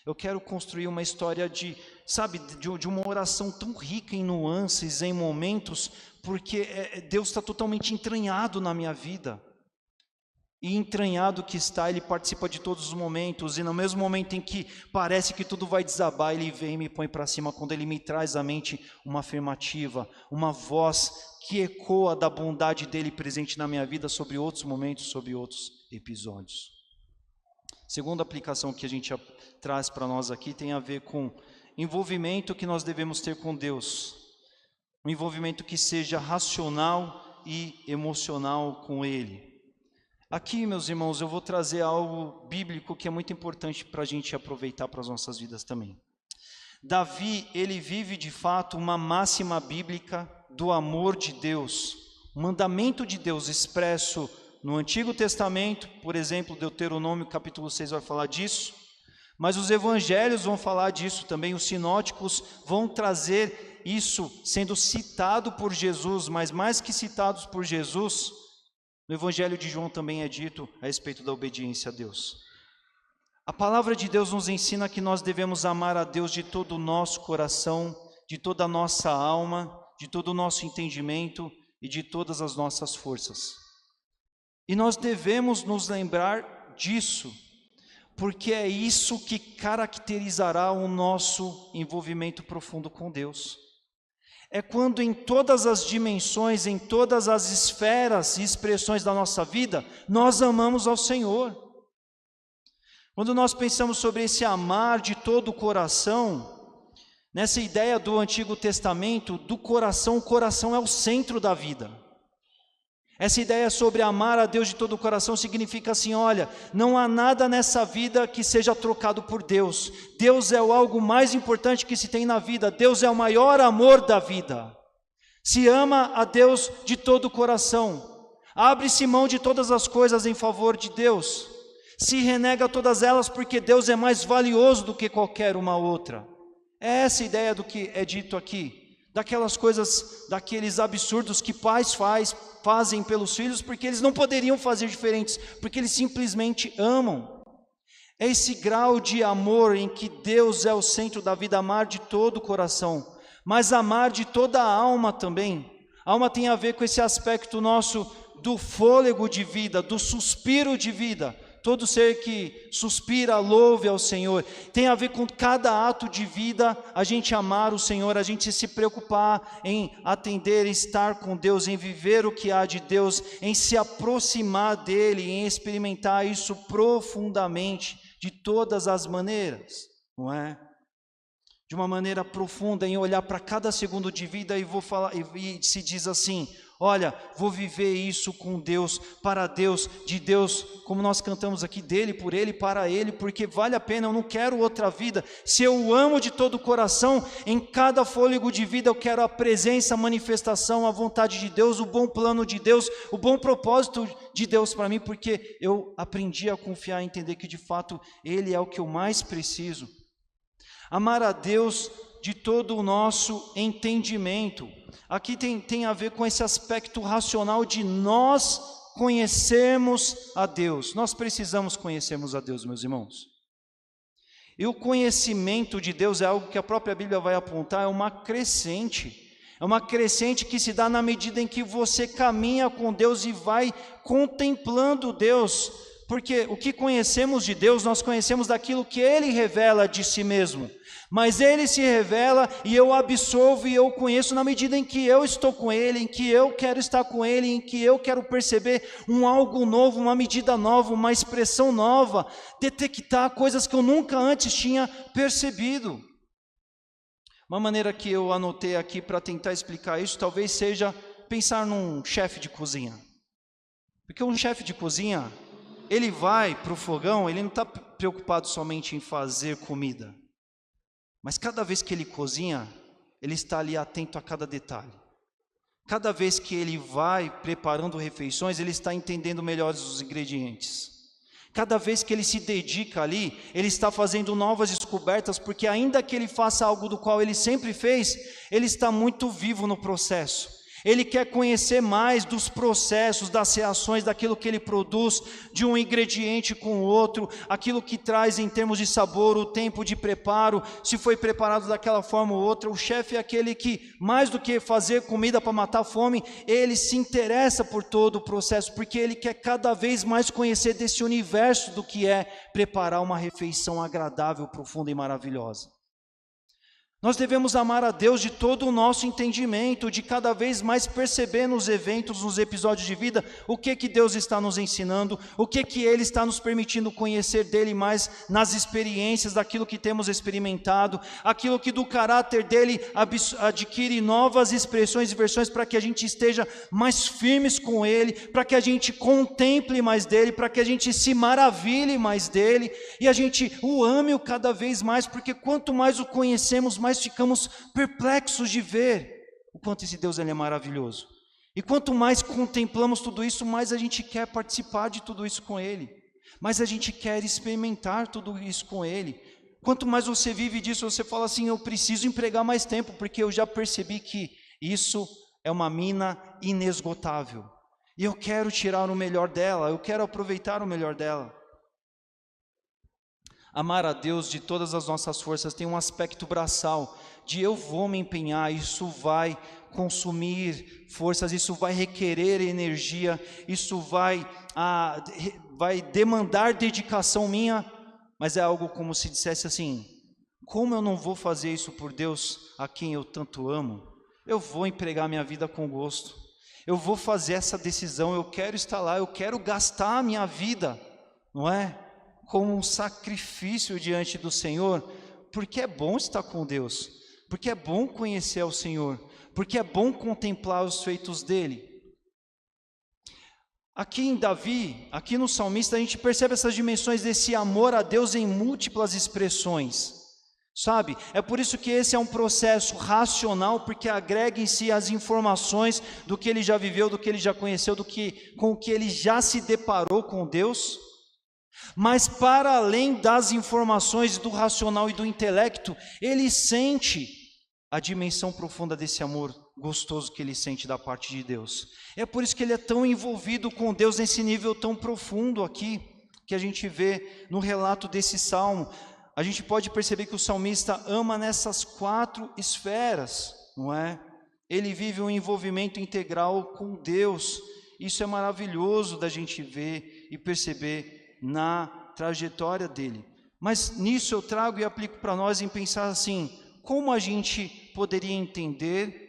[SPEAKER 1] Eu quero construir uma história de uma oração tão rica em nuances, em momentos, porque Deus está totalmente entranhado na minha vida. E entranhado que está, Ele participa de todos os momentos, e no mesmo momento em que parece que tudo vai desabar, Ele vem e me põe para cima, quando Ele me traz à mente uma afirmativa, uma voz que ecoa da bondade dEle presente na minha vida sobre outros momentos, sobre outros episódios. Segunda aplicação que a gente traz para nós aqui tem a ver com envolvimento que nós devemos ter com Deus. Um envolvimento que seja racional e emocional com Ele. Aqui, meus irmãos, eu vou trazer algo bíblico que é muito importante para a gente aproveitar para as nossas vidas também. Davi, ele vive de fato uma máxima bíblica do amor de Deus, um mandamento de Deus expresso no Antigo Testamento, por exemplo, Deuteronômio capítulo 6 vai falar disso, mas os evangelhos vão falar disso também, os sinóticos vão trazer isso sendo citado por Jesus, mas mais que citados por Jesus, no Evangelho de João também é dito a respeito da obediência a Deus. A palavra de Deus nos ensina que nós devemos amar a Deus de todo o nosso coração, de toda a nossa alma, de todo o nosso entendimento e de todas as nossas forças. E nós devemos nos lembrar disso, porque é isso que caracterizará o nosso envolvimento profundo com Deus. É quando em todas as dimensões, em todas as esferas e expressões da nossa vida, nós amamos ao Senhor. Quando nós pensamos sobre esse amar de todo o coração, nessa ideia do Antigo Testamento, do coração, o coração é o centro da vida. Essa ideia sobre amar a Deus de todo o coração significa assim, olha, não há nada nessa vida que seja trocado por Deus. Deus é o algo mais importante que se tem na vida. Deus é o maior amor da vida. Se ama a Deus de todo o coração. Abre-se mão de todas as coisas em favor de Deus. Se renega todas elas porque Deus é mais valioso do que qualquer uma outra. É essa a ideia do que é dito aqui. Daquelas coisas, daqueles absurdos que pais fazem pelos filhos, porque eles não poderiam fazer diferentes, porque eles simplesmente amam. É esse grau de amor em que Deus é o centro da vida, amar de todo o coração, mas amar de toda a alma também. A alma tem a ver com esse aspecto nosso do fôlego de vida, do suspiro de vida. Todo ser que suspira, louve ao Senhor. Tem a ver com cada ato de vida, a gente amar o Senhor, a gente se preocupar em atender, em estar com Deus, em viver o que há de Deus, em se aproximar dEle, em experimentar isso profundamente, de todas as maneiras, não é? De uma maneira profunda, em olhar para cada segundo de vida e se diz assim: olha, vou viver isso com Deus, para Deus, de Deus, como nós cantamos aqui, dele, por ele, para ele, porque vale a pena, eu não quero outra vida. Se eu o amo de todo o coração, em cada fôlego de vida eu quero a presença, a manifestação, a vontade de Deus, o bom plano de Deus, o bom propósito de Deus para mim, porque eu aprendi a confiar e entender que de fato Ele é o que eu mais preciso. Amar a Deus de todo o nosso entendimento. Aqui tem a ver com esse aspecto racional de nós conhecermos a Deus. Nós precisamos conhecermos a Deus, meus irmãos. E o conhecimento de Deus é algo que a própria Bíblia vai apontar, é uma crescente. É uma crescente que se dá na medida em que você caminha com Deus e vai contemplando Deus. Porque o que conhecemos de Deus, nós conhecemos daquilo que Ele revela de si mesmo. Mas Ele se revela e eu absorvo e eu conheço na medida em que eu estou com Ele, em que eu quero estar com Ele, em que eu quero perceber algo novo, uma medida nova, uma expressão nova, detectar coisas que eu nunca antes tinha percebido. Uma maneira que eu anotei aqui para tentar explicar isso, talvez seja pensar num chefe de cozinha. Porque um chefe de cozinha, ele vai para o fogão, ele não está preocupado somente em fazer comida. Mas cada vez que ele cozinha, ele está ali atento a cada detalhe. Cada vez que ele vai preparando refeições, ele está entendendo melhor os ingredientes. Cada vez que ele se dedica ali, ele está fazendo novas descobertas, porque ainda que ele faça algo do qual ele sempre fez, ele está muito vivo no processo. Ele quer conhecer mais dos processos, das reações, daquilo que ele produz, de um ingrediente com o outro, aquilo que traz em termos de sabor, o tempo de preparo, se foi preparado daquela forma ou outra. O chefe é aquele que, mais do que fazer comida para matar a fome, ele se interessa por todo o processo, porque ele quer cada vez mais conhecer desse universo do que é preparar uma refeição agradável, profunda e maravilhosa. Nós devemos amar a Deus de todo o nosso entendimento, de cada vez mais perceber nos eventos, nos episódios de vida, o que Deus está nos ensinando, o que Ele está nos permitindo conhecer dEle mais nas experiências, daquilo que temos experimentado, aquilo que do caráter dEle adquire novas expressões e versões para que a gente esteja mais firmes com Ele, para que a gente contemple mais dEle, para que a gente se maravilhe mais dEle, e a gente o ame cada vez mais, porque quanto mais o conhecemos, mais ficamos perplexos de ver o quanto esse Deus ele é maravilhoso. E quanto mais contemplamos tudo isso, mais a gente quer participar de tudo isso com Ele. Mais a gente quer experimentar tudo isso com Ele. Quanto mais você vive disso, você fala assim: eu preciso empregar mais tempo, porque eu já percebi que isso é uma mina inesgotável. E eu quero tirar o melhor dela, eu quero aproveitar o melhor dela. Amar a Deus de todas as nossas forças tem um aspecto braçal, de eu vou me empenhar, isso vai consumir forças, isso vai requerer energia, isso vai demandar dedicação minha, mas é algo como se dissesse assim: como eu não vou fazer isso por Deus a quem eu tanto amo? Eu vou empregar minha vida com gosto, eu vou fazer essa decisão, eu quero estar lá, eu quero gastar a minha vida, não é? Como um sacrifício diante do Senhor, porque é bom estar com Deus, porque é bom conhecer ao Senhor, porque é bom contemplar os feitos dEle. Aqui em Davi, aqui no salmista, a gente percebe essas dimensões desse amor a Deus em múltiplas expressões, sabe? É por isso que esse é um processo racional, porque agrega em si as informações do que ele já viveu, do que ele já conheceu, com o que ele já se deparou com Deus. Mas para além das informações do racional e do intelecto, ele sente a dimensão profunda desse amor gostoso que ele sente da parte de Deus. É por isso que ele é tão envolvido com Deus nesse nível tão profundo aqui. que a gente vê no relato desse salmo. A gente pode perceber que o salmista ama nessas 4 esferas, não é? Ele vive um envolvimento integral com Deus. Isso é maravilhoso da gente ver e perceber na trajetória dele. Mas nisso eu trago e aplico para nós em pensar assim, como a gente poderia entender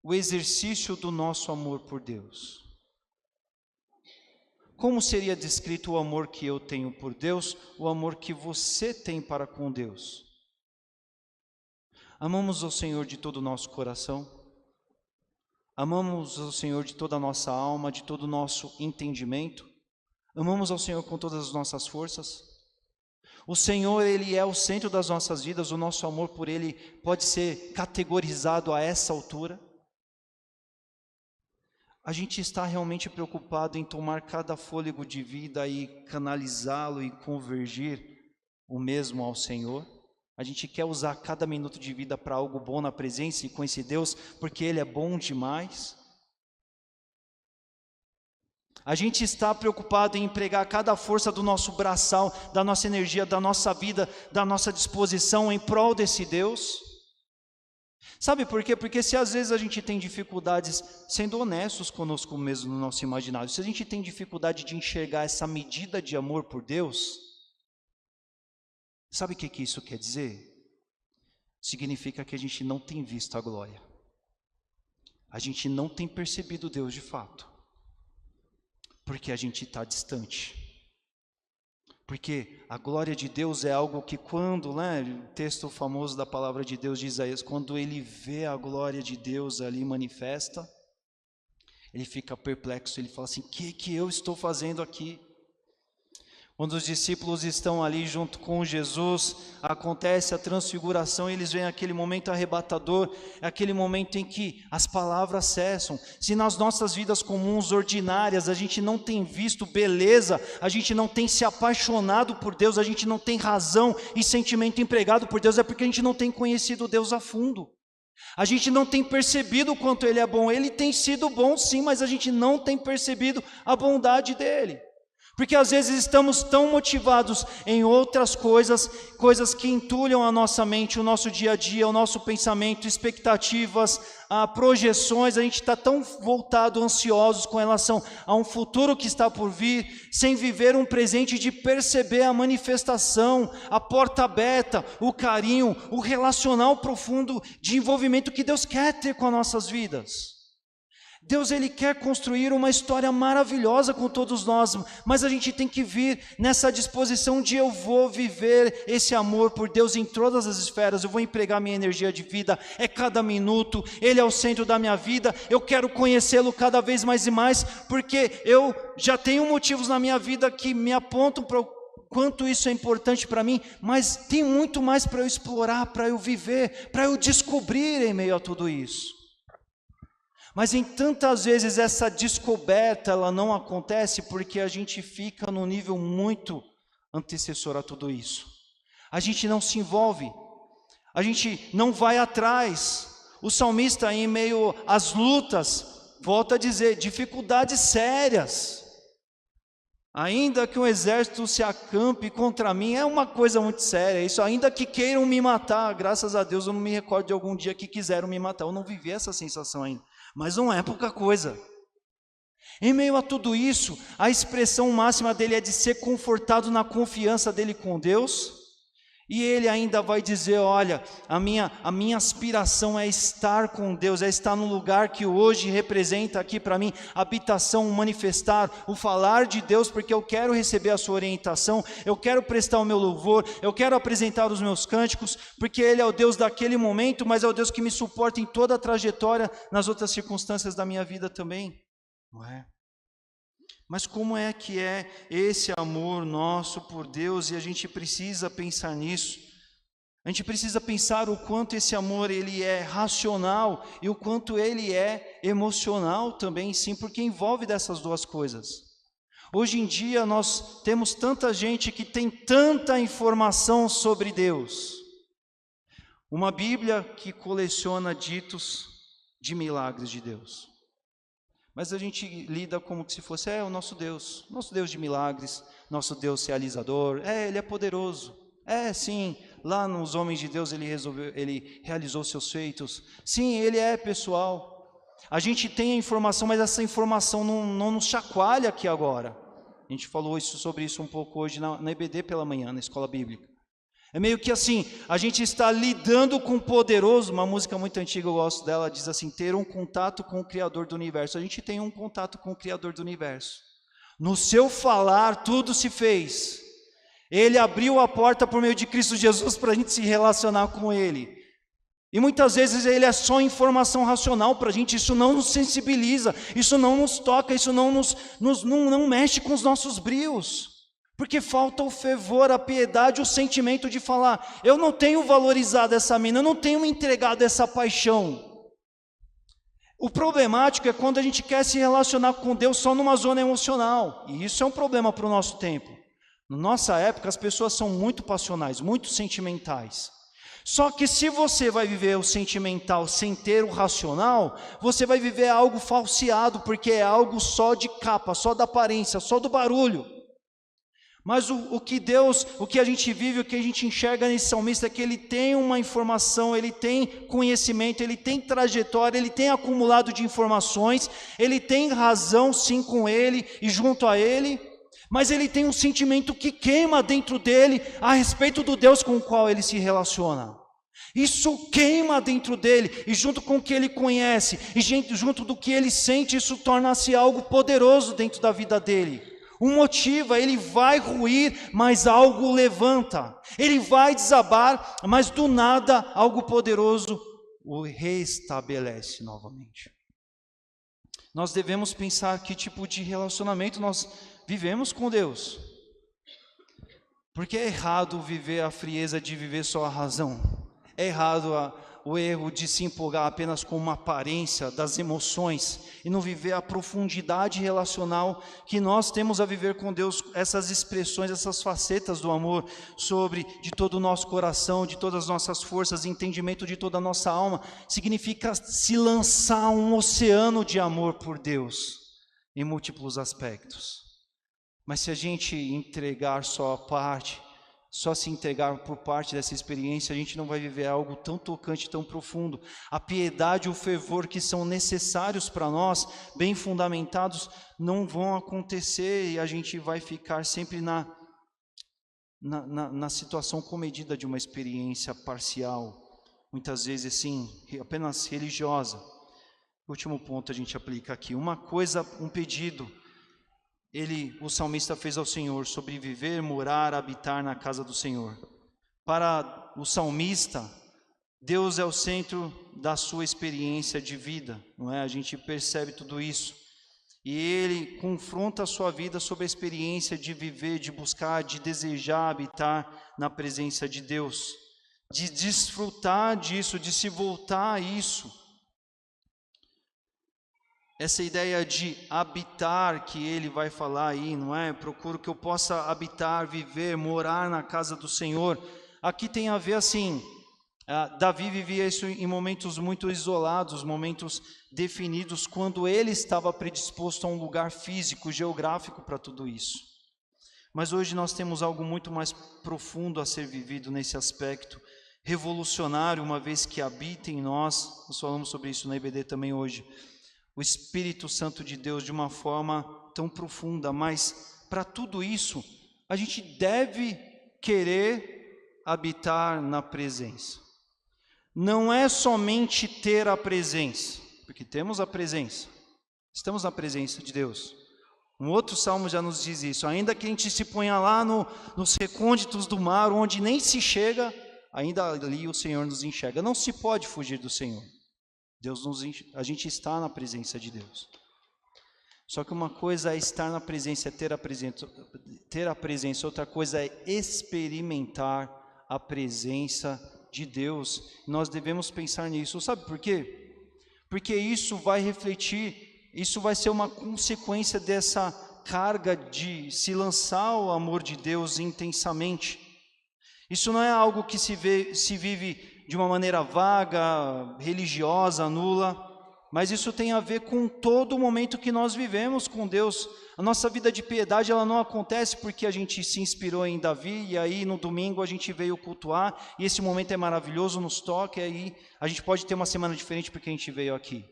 [SPEAKER 1] o exercício do nosso amor por Deus? Como seria descrito o amor que eu tenho por Deus, o amor que você tem para com Deus? Amamos o Senhor de todo o nosso coração? Amamos o Senhor de toda a nossa alma, de todo o nosso entendimento? Amamos ao Senhor com todas as nossas forças? O Senhor, Ele é o centro das nossas vidas, o nosso amor por Ele pode ser categorizado a essa altura? A gente está realmente preocupado em tomar cada fôlego de vida e canalizá-lo e convergir o mesmo ao Senhor? A gente quer usar cada minuto de vida para algo bom na presença e com esse Deus, porque Ele é bom demais? A gente está preocupado em empregar cada força do nosso braçal, da nossa energia, da nossa vida, da nossa disposição em prol desse Deus? Sabe por quê? Porque se às vezes a gente tem dificuldades, sendo honestos conosco mesmo no nosso imaginário, se a gente tem dificuldade de enxergar essa medida de amor por Deus, sabe o que isso quer dizer? Significa que a gente não tem visto a glória. A gente não tem percebido Deus de fato. Porque a gente está distante. Porque a glória de Deus é algo que quando, o texto famoso da palavra de Deus de Isaías, quando ele vê a glória de Deus ali manifesta, ele fica perplexo, ele fala assim, o que eu estou fazendo aqui? Quando os discípulos estão ali junto com Jesus, acontece a transfiguração, eles veem aquele momento arrebatador, é aquele momento em que as palavras cessam. Se nas nossas vidas comuns, ordinárias, a gente não tem visto beleza, a gente não tem se apaixonado por Deus, a gente não tem razão e sentimento empregado por Deus, é porque a gente não tem conhecido Deus a fundo. A gente não tem percebido o quanto Ele é bom. Ele tem sido bom sim, mas a gente não tem percebido a bondade dEle. Porque às vezes estamos tão motivados em outras coisas, coisas que entulham a nossa mente, o nosso dia a dia, o nosso pensamento, expectativas, projeções, a gente está tão voltado, ansiosos com relação a um futuro que está por vir, sem viver um presente de perceber a manifestação, a porta aberta, o carinho, o relacional profundo de envolvimento que Deus quer ter com as nossas vidas. Deus, Ele quer construir uma história maravilhosa com todos nós, mas a gente tem que vir nessa disposição de eu vou viver esse amor por Deus em todas as esferas, eu vou empregar minha energia de vida, é cada minuto, Ele é o centro da minha vida, eu quero conhecê-lo cada vez mais e mais, porque eu já tenho motivos na minha vida que me apontam para o quanto isso é importante para mim, mas tem muito mais para eu explorar, para eu viver, para eu descobrir em meio a tudo isso. Mas em tantas vezes essa descoberta ela não acontece porque a gente fica num nível muito antecessor a tudo isso. A gente não se envolve, a gente não vai atrás. O salmista, em meio às lutas, volta a dizer, dificuldades sérias. Ainda que um exército se acampe contra mim, é uma coisa muito séria isso, ainda que queiram me matar, graças a Deus eu não me recordo de algum dia que quiseram me matar, eu não vivi essa sensação ainda. Mas não é pouca coisa. Em meio a tudo isso, a expressão máxima dele é de ser confortado na confiança dele com Deus. E ele ainda vai dizer, olha, a minha aspiração é estar com Deus, é estar no lugar que hoje representa aqui para mim, habitação, manifestar, o falar de Deus, porque eu quero receber a sua orientação, eu quero prestar o meu louvor, eu quero apresentar os meus cânticos, porque Ele é o Deus daquele momento, mas é o Deus que me suporta em toda a trajetória, nas outras circunstâncias da minha vida também, não é? Mas como é que é esse amor nosso por Deus? E a gente precisa pensar nisso. A gente precisa pensar o quanto esse amor ele é racional e o quanto ele é emocional também, sim, porque envolve dessas duas coisas. Hoje em dia nós temos tanta gente que tem tanta informação sobre Deus. Uma Bíblia que coleciona ditos de milagres de Deus. mas a gente lida como se fosse, o nosso Deus de milagres, nosso Deus realizador, Ele é poderoso, sim, lá nos homens de Deus Ele realizou seus feitos, sim, Ele é pessoal. A gente tem a informação, mas essa informação não nos chacoalha aqui agora. A gente falou sobre isso um pouco hoje na EBD pela manhã, na escola bíblica. É meio que assim, a gente está lidando com o poderoso, uma música muito antiga, eu gosto dela, diz assim, ter um contato com o Criador do Universo. A gente tem um contato com o Criador do Universo. No seu falar, tudo se fez. Ele abriu a porta por meio de Cristo Jesus para a gente se relacionar com Ele. E muitas vezes Ele é só informação racional para a gente, isso não nos sensibiliza, isso não nos toca, isso não mexe com os nossos brios. Porque falta o fervor, a piedade, o sentimento de falar, eu não tenho valorizado essa mina, eu não tenho me entregado a essa paixão. O problemático é quando a gente quer se relacionar com Deus só numa zona emocional. E isso é um problema para o nosso tempo. Na nossa época, as pessoas são muito passionais, muito sentimentais. Só que se você vai viver o sentimental sem ter o racional, você vai viver algo falseado, porque é algo só de capa, só da aparência, só do barulho. Mas o que a gente vive, o que a gente enxerga nesse salmista é que ele tem uma informação, ele tem conhecimento, ele tem trajetória, ele tem acumulado de informações, ele tem razão sim com ele e junto a ele, mas ele tem um sentimento que queima dentro dele a respeito do Deus com o qual ele se relaciona. Isso queima dentro dele, e junto com o que ele conhece, e junto do que ele sente, isso torna-se algo poderoso dentro da vida dele. O motiva, ele vai ruir, mas algo levanta. Ele vai desabar, mas do nada algo poderoso o reestabelece novamente. Nós devemos pensar que tipo de relacionamento nós vivemos com Deus. Porque é errado viver a frieza de viver só a razão. É errado o erro de se empolgar apenas com uma aparência das emoções e não viver a profundidade relacional que nós temos a viver com Deus, essas expressões, essas facetas do amor de todo o nosso coração, de todas as nossas forças, entendimento de toda a nossa alma, significa se lançar um oceano de amor por Deus em múltiplos aspectos. Mas se a gente entregar só a parte, só se entregar por parte dessa experiência, a gente não vai viver algo tão tocante, tão profundo. A piedade e o fervor que são necessários para nós, bem fundamentados, não vão acontecer e a gente vai ficar sempre na situação comedida de uma experiência parcial, muitas vezes sim, apenas religiosa. Último ponto a gente aplica aqui, um pedido. O salmista fez ao Senhor sobre viver, morar, habitar na casa do Senhor. Para o salmista, Deus é o centro da sua experiência de vida, não é? A gente percebe tudo isso. E ele confronta a sua vida sobre a experiência de viver, de buscar, de desejar habitar na presença de Deus, de desfrutar disso, de se voltar a isso. Essa ideia de habitar que ele vai falar aí, não é? Procuro que eu possa habitar, viver, morar na casa do Senhor. Aqui tem a ver assim, Davi vivia isso em momentos muito isolados, momentos definidos, quando ele estava predisposto a um lugar físico, geográfico para tudo isso. Mas hoje nós temos algo muito mais profundo a ser vivido nesse aspecto, revolucionário, uma vez que habita em nós. Nós falamos sobre isso na EBD também hoje. O Espírito Santo de Deus de uma forma tão profunda, mas para tudo isso, a gente deve querer habitar na presença. Não é somente ter a presença, porque temos a presença, estamos na presença de Deus. Um outro salmo já nos diz isso, ainda que a gente se ponha lá nos recônditos do mar, onde nem se chega, ainda ali o Senhor nos enxerga. Não se pode fugir do Senhor. A gente está na presença de Deus. Só que uma coisa é estar na presença, ter a presença, outra coisa é experimentar a presença de Deus. Nós devemos pensar nisso. Sabe por quê? Porque isso vai refletir, isso vai ser uma consequência dessa carga de se lançar ao amor de Deus intensamente. Isso não é algo que se vive de uma maneira vaga, religiosa, nula. mas isso tem a ver com todo o momento que nós vivemos com Deus. A nossa vida de piedade, ela não acontece porque a gente se inspirou em Davi, e aí no domingo a gente veio cultuar, e esse momento é maravilhoso, nos toca, e aí a gente pode ter uma semana diferente porque a gente veio aqui.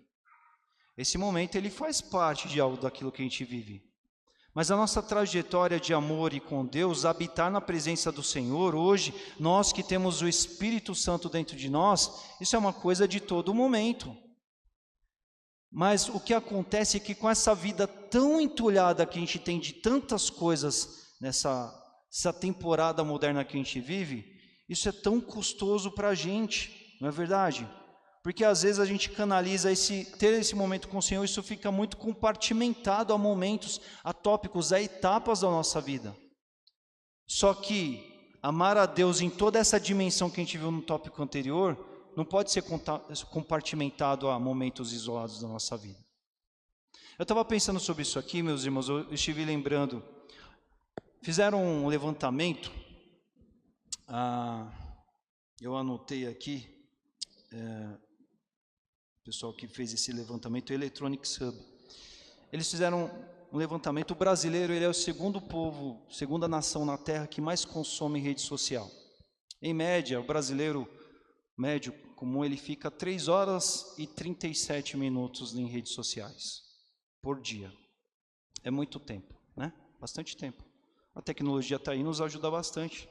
[SPEAKER 1] Esse momento, ele faz parte de algo daquilo que a gente vive. Mas a nossa trajetória de amor e com Deus, habitar na presença do Senhor, hoje, nós que temos o Espírito Santo dentro de nós, isso é uma coisa de todo momento. Mas o que acontece é que com essa vida tão entulhada que a gente tem de tantas coisas nessa temporada moderna que a gente vive, isso é tão custoso para a gente, não é verdade? Porque às vezes a gente canaliza ter esse momento com o Senhor, isso fica muito compartimentado a momentos, a tópicos, a etapas da nossa vida. Só que amar a Deus em toda essa dimensão que a gente viu no tópico anterior, não pode ser compartimentado a momentos isolados da nossa vida. Eu estava pensando sobre isso aqui, meus irmãos, eu estive lembrando, fizeram um levantamento, eu anotei aqui, o pessoal que fez esse levantamento, o Electronics Hub, eles fizeram um levantamento, o brasileiro ele é o segundo povo, segunda nação na Terra que mais consome rede social. Em média, o brasileiro médio comum, ele fica 3 horas e 37 minutos em redes sociais por dia. É muito tempo, né? Bastante tempo. A tecnologia está aí, nos ajuda bastante.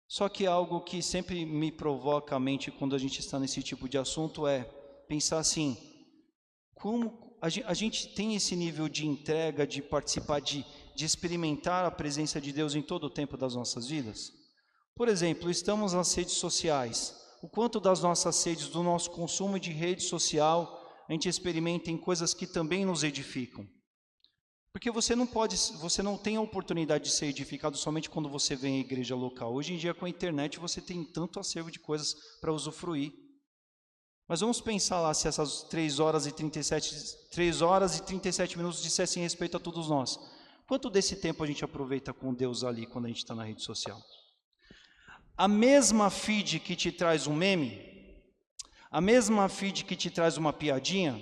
[SPEAKER 1] Só que algo que sempre me provoca a mente quando a gente está nesse tipo de assunto é pensar assim, como a gente tem esse nível de entrega, de participar, de experimentar a presença de Deus em todo o tempo das nossas vidas? Por exemplo, estamos nas redes sociais. O quanto das nossas redes, do nosso consumo de rede social, a gente experimenta em coisas que também nos edificam. Porque você não tem a oportunidade de ser edificado somente quando você vem à igreja local. Hoje em dia, com a internet, você tem tanto acervo de coisas para usufruir. Mas vamos pensar lá se essas 3 horas e 37 minutos dissessem respeito a todos nós. Quanto desse tempo a gente aproveita com Deus ali quando a gente está na rede social? A mesma feed que te traz um meme, a mesma feed que te traz uma piadinha,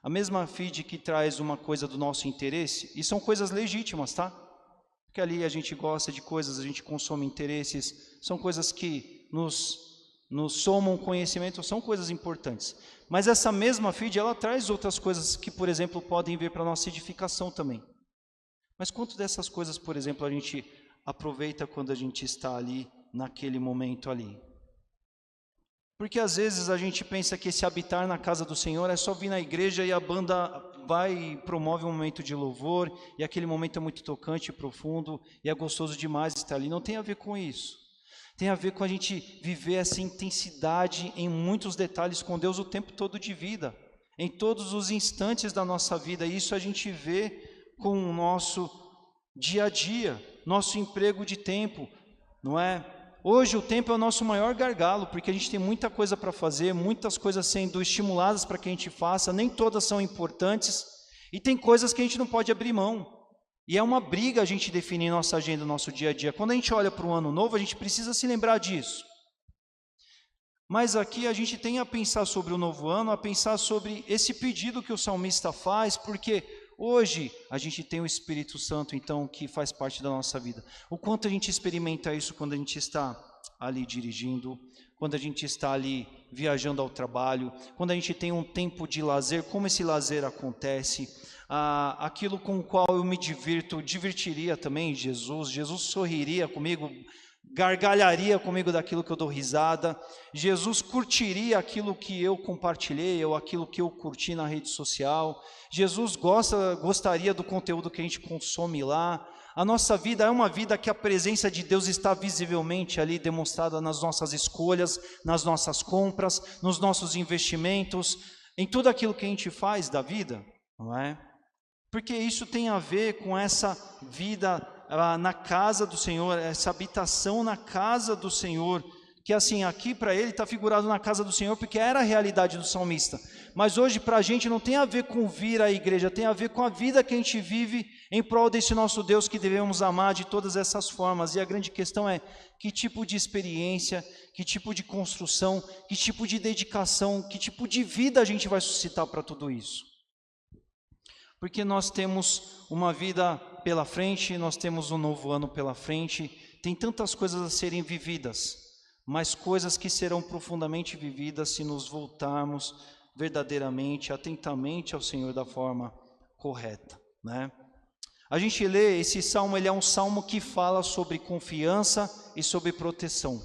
[SPEAKER 1] a mesma feed que traz uma coisa do nosso interesse, e são coisas legítimas, tá? Porque ali a gente gosta de coisas, a gente consome interesses, são coisas que nos somam conhecimento, são coisas importantes. Mas essa mesma feed, ela traz outras coisas que, por exemplo, podem vir para a nossa edificação também. Mas quanto dessas coisas, por exemplo, a gente aproveita quando a gente está ali, naquele momento ali? Porque às vezes a gente pensa que esse habitar na casa do Senhor é só vir na igreja e a banda vai e promove um momento de louvor, e aquele momento é muito tocante e profundo, e é gostoso demais estar ali. Não tem a ver com isso. Tem a ver com a gente viver essa intensidade em muitos detalhes com Deus o tempo todo de vida, em todos os instantes da nossa vida. E isso a gente vê com o nosso dia a dia, nosso emprego de tempo, não é? Hoje o tempo é o nosso maior gargalo, porque a gente tem muita coisa para fazer, muitas coisas sendo estimuladas para que a gente faça, nem todas são importantes, e tem coisas que a gente não pode abrir mão. E é uma briga a gente definir nossa agenda, nosso dia a dia. Quando a gente olha para o ano novo, a gente precisa se lembrar disso. Mas aqui a gente tem a pensar sobre o novo ano, a pensar sobre esse pedido que o salmista faz, porque hoje a gente tem o Espírito Santo, então, que faz parte da nossa vida. O quanto a gente experimenta isso quando a gente está ali dirigindo, quando a gente está ali viajando ao trabalho, quando a gente tem um tempo de lazer, como esse lazer acontece, aquilo com o qual eu me divertiria também Jesus sorriria comigo, gargalharia comigo daquilo que eu dou risada, Jesus curtiria aquilo que eu compartilhei, ou aquilo que eu curti na rede social, Jesus gostaria do conteúdo que a gente consome lá. A nossa vida é uma vida que a presença de Deus está visivelmente ali demonstrada nas nossas escolhas, nas nossas compras, nos nossos investimentos, em tudo aquilo que a gente faz da vida, não é? Porque isso tem a ver com essa vida na casa do Senhor, essa habitação na casa do Senhor, que assim, aqui para ele está figurado na casa do Senhor, porque era a realidade do salmista. Mas hoje para a gente não tem a ver com vir à igreja, tem a ver com a vida que a gente vive em prol desse nosso Deus que devemos amar de todas essas formas. E a grande questão é, que tipo de experiência, que tipo de construção, que tipo de dedicação, que tipo de vida a gente vai suscitar para tudo isso? Porque nós temos uma vida pela frente, nós temos um novo ano pela frente, tem tantas coisas a serem vividas, mas coisas que serão profundamente vividas se nos voltarmos verdadeiramente, atentamente ao Senhor da forma correta, né? A gente lê esse salmo, ele é um salmo que fala sobre confiança e sobre proteção.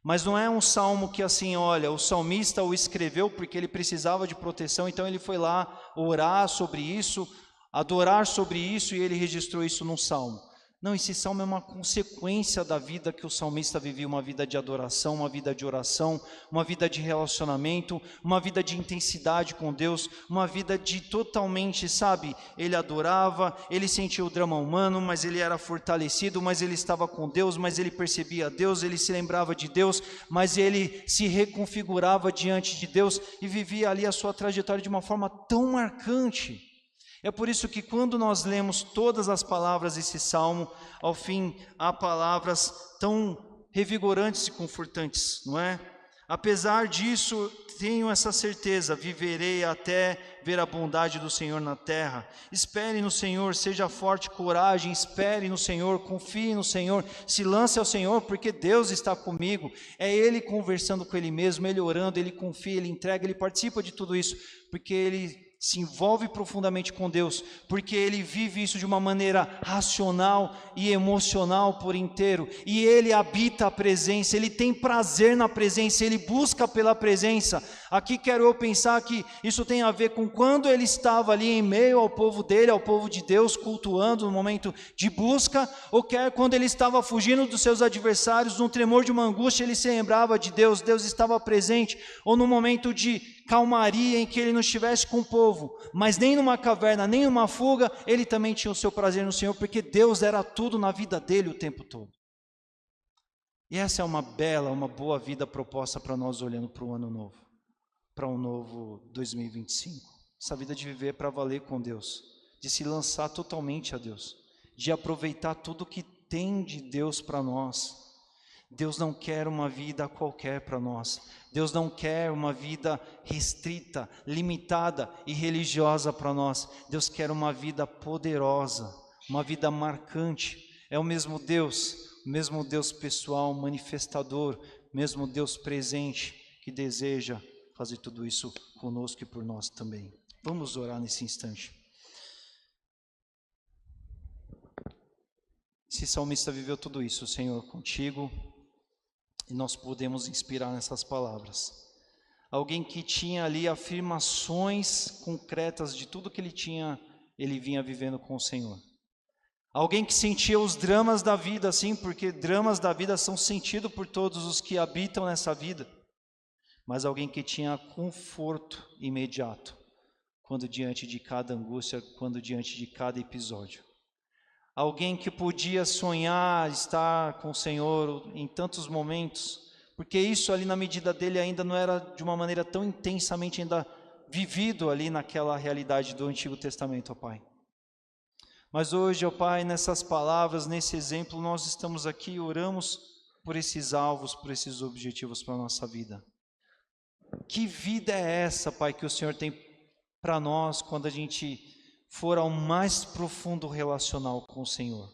[SPEAKER 1] Mas não é um salmo que assim, olha, o salmista o escreveu porque ele precisava de proteção, então ele foi lá orar sobre isso, adorar sobre isso e ele registrou isso num salmo. Não, esse salmo é uma consequência da vida que o salmista vivia, uma vida de adoração, uma vida de oração, uma vida de relacionamento, uma vida de intensidade com Deus, uma vida de totalmente, sabe, ele adorava, ele sentia o drama humano, mas ele era fortalecido, mas ele estava com Deus, mas ele percebia Deus, ele se lembrava de Deus, mas ele se reconfigurava diante de Deus e vivia ali a sua trajetória de uma forma tão marcante. É por isso que quando nós lemos todas as palavras desse salmo, ao fim há palavras tão revigorantes e confortantes, não é? Apesar disso, tenho essa certeza, viverei até ver a bondade do Senhor na terra. Espere no Senhor, seja forte, coragem, espere no Senhor, confie no Senhor, se lance ao Senhor, porque Deus está comigo. É Ele conversando com Ele mesmo, Ele orando, Ele confia, Ele entrega, Ele participa de tudo isso, porque Ele se envolve profundamente com Deus, porque ele vive isso de uma maneira racional e emocional por inteiro, e ele habita a presença, ele tem prazer na presença, ele busca pela presença. Aqui quero eu pensar que isso tem a ver com quando ele estava ali em meio ao povo dele, ao povo de Deus, cultuando no momento de busca, ou quer quando ele estava fugindo dos seus adversários, num tremor de uma angústia, ele se lembrava de Deus, Deus estava presente, ou no momento de calmaria em que ele não estivesse com o povo, mas nem numa caverna, nem numa fuga, ele também tinha o seu prazer no Senhor, porque Deus era tudo na vida dele o tempo todo. E essa é uma bela, uma boa vida proposta para nós olhando para o ano novo, para um novo 2025. Essa vida de viver para valer com Deus, de se lançar totalmente a Deus, de aproveitar tudo que tem de Deus para nós. Deus não quer uma vida qualquer para nós. Deus não quer uma vida restrita, limitada e religiosa para nós. Deus quer uma vida poderosa, uma vida marcante. É o mesmo Deus pessoal, manifestador, mesmo Deus presente, que deseja fazer tudo isso conosco e por nós também. Vamos orar nesse instante. Esse salmista viveu tudo isso, Senhor, contigo. E nós podemos inspirar nessas palavras. Alguém que tinha ali afirmações concretas de tudo que ele vinha vivendo com o Senhor. Alguém que sentia os dramas da vida, assim, porque dramas da vida são sentidos por todos os que habitam nessa vida. Mas alguém que tinha conforto imediato, quando diante de cada angústia, quando diante de cada episódio. Alguém que podia sonhar estar com o Senhor em tantos momentos, porque isso ali na medida dele ainda não era de uma maneira tão intensamente ainda vivido ali naquela realidade do Antigo Testamento, ó Pai. Mas hoje, ó Pai, nessas palavras, nesse exemplo, nós estamos aqui e oramos por esses alvos, por esses objetivos para a nossa vida. Que vida é essa, Pai, que o Senhor tem para nós quando a gente for ao mais profundo relacional com o Senhor?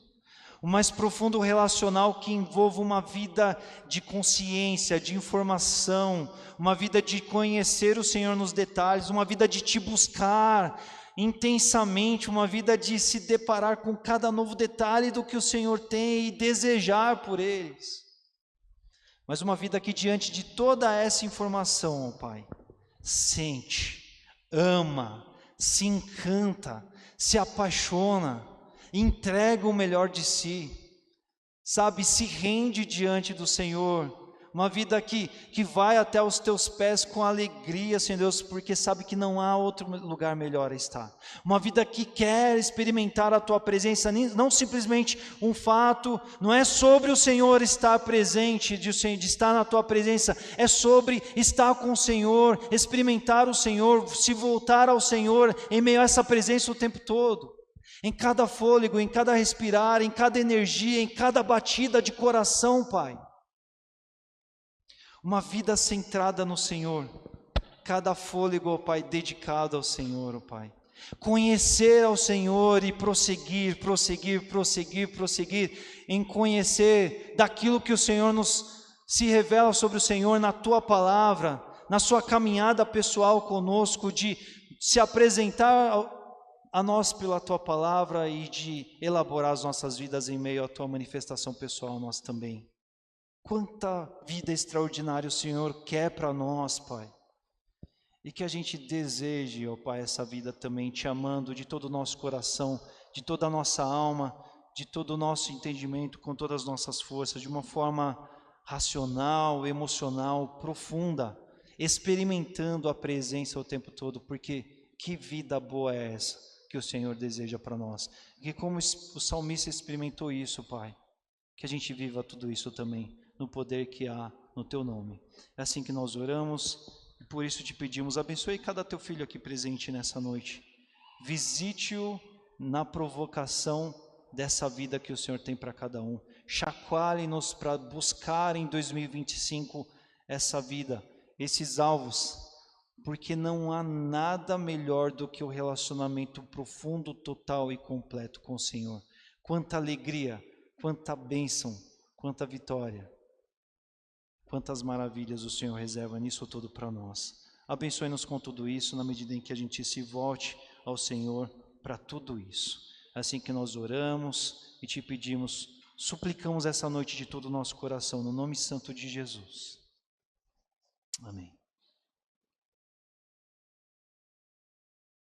[SPEAKER 1] O mais profundo relacional que envolva uma vida de consciência, de informação, uma vida de conhecer o Senhor nos detalhes, uma vida de te buscar intensamente, uma vida de se deparar com cada novo detalhe do que o Senhor tem e desejar por eles. Mas uma vida que diante de toda essa informação, ó Pai, sente, ama, se encanta, se apaixona, entrega o melhor de si, sabe, se rende diante do Senhor, Uma vida que vai até os teus pés com alegria, Senhor Deus, porque sabe que não há outro lugar melhor a estar. Uma vida que quer experimentar a tua presença, não simplesmente um fato, não é sobre o Senhor estar presente, de estar na tua presença, é sobre estar com o Senhor, experimentar o Senhor, se voltar ao Senhor em meio a essa presença o tempo todo. Em cada fôlego, em cada respirar, em cada energia, em cada batida de coração, Pai. Uma vida centrada no Senhor, cada fôlego, ó Pai, dedicado ao Senhor, ó Pai. Conhecer ao Senhor e prosseguir em conhecer daquilo que o Senhor se revela sobre o Senhor na Tua Palavra, na sua caminhada pessoal conosco, de se apresentar a nós pela Tua Palavra e de elaborar as nossas vidas em meio à Tua manifestação pessoal, nós também. Quanta vida extraordinária o Senhor quer para nós, Pai. E que a gente deseje, ó Pai, essa vida também, Te amando de todo o nosso coração, de toda a nossa alma, de todo o nosso entendimento, com todas as nossas forças, de uma forma racional, emocional, profunda, experimentando a presença o tempo todo, porque que vida boa é essa que o Senhor deseja para nós. E como o salmista experimentou isso, Pai, que a gente viva tudo isso também, no poder que há no Teu nome. É assim que nós oramos, e por isso Te pedimos, abençoe cada Teu filho aqui presente nessa noite. Visite-o na provocação dessa vida que o Senhor tem para cada um. Chacoalhe-nos para buscar em 2025 essa vida, esses alvos, porque não há nada melhor do que o relacionamento profundo, total e completo com o Senhor. Quanta alegria, quanta bênção, quanta vitória. Quantas maravilhas o Senhor reserva nisso tudo para nós. Abençoe-nos com tudo isso, na medida em que a gente se volte ao Senhor para tudo isso. É assim que nós oramos e Te pedimos, suplicamos essa noite de todo o nosso coração, no nome santo de Jesus. Amém.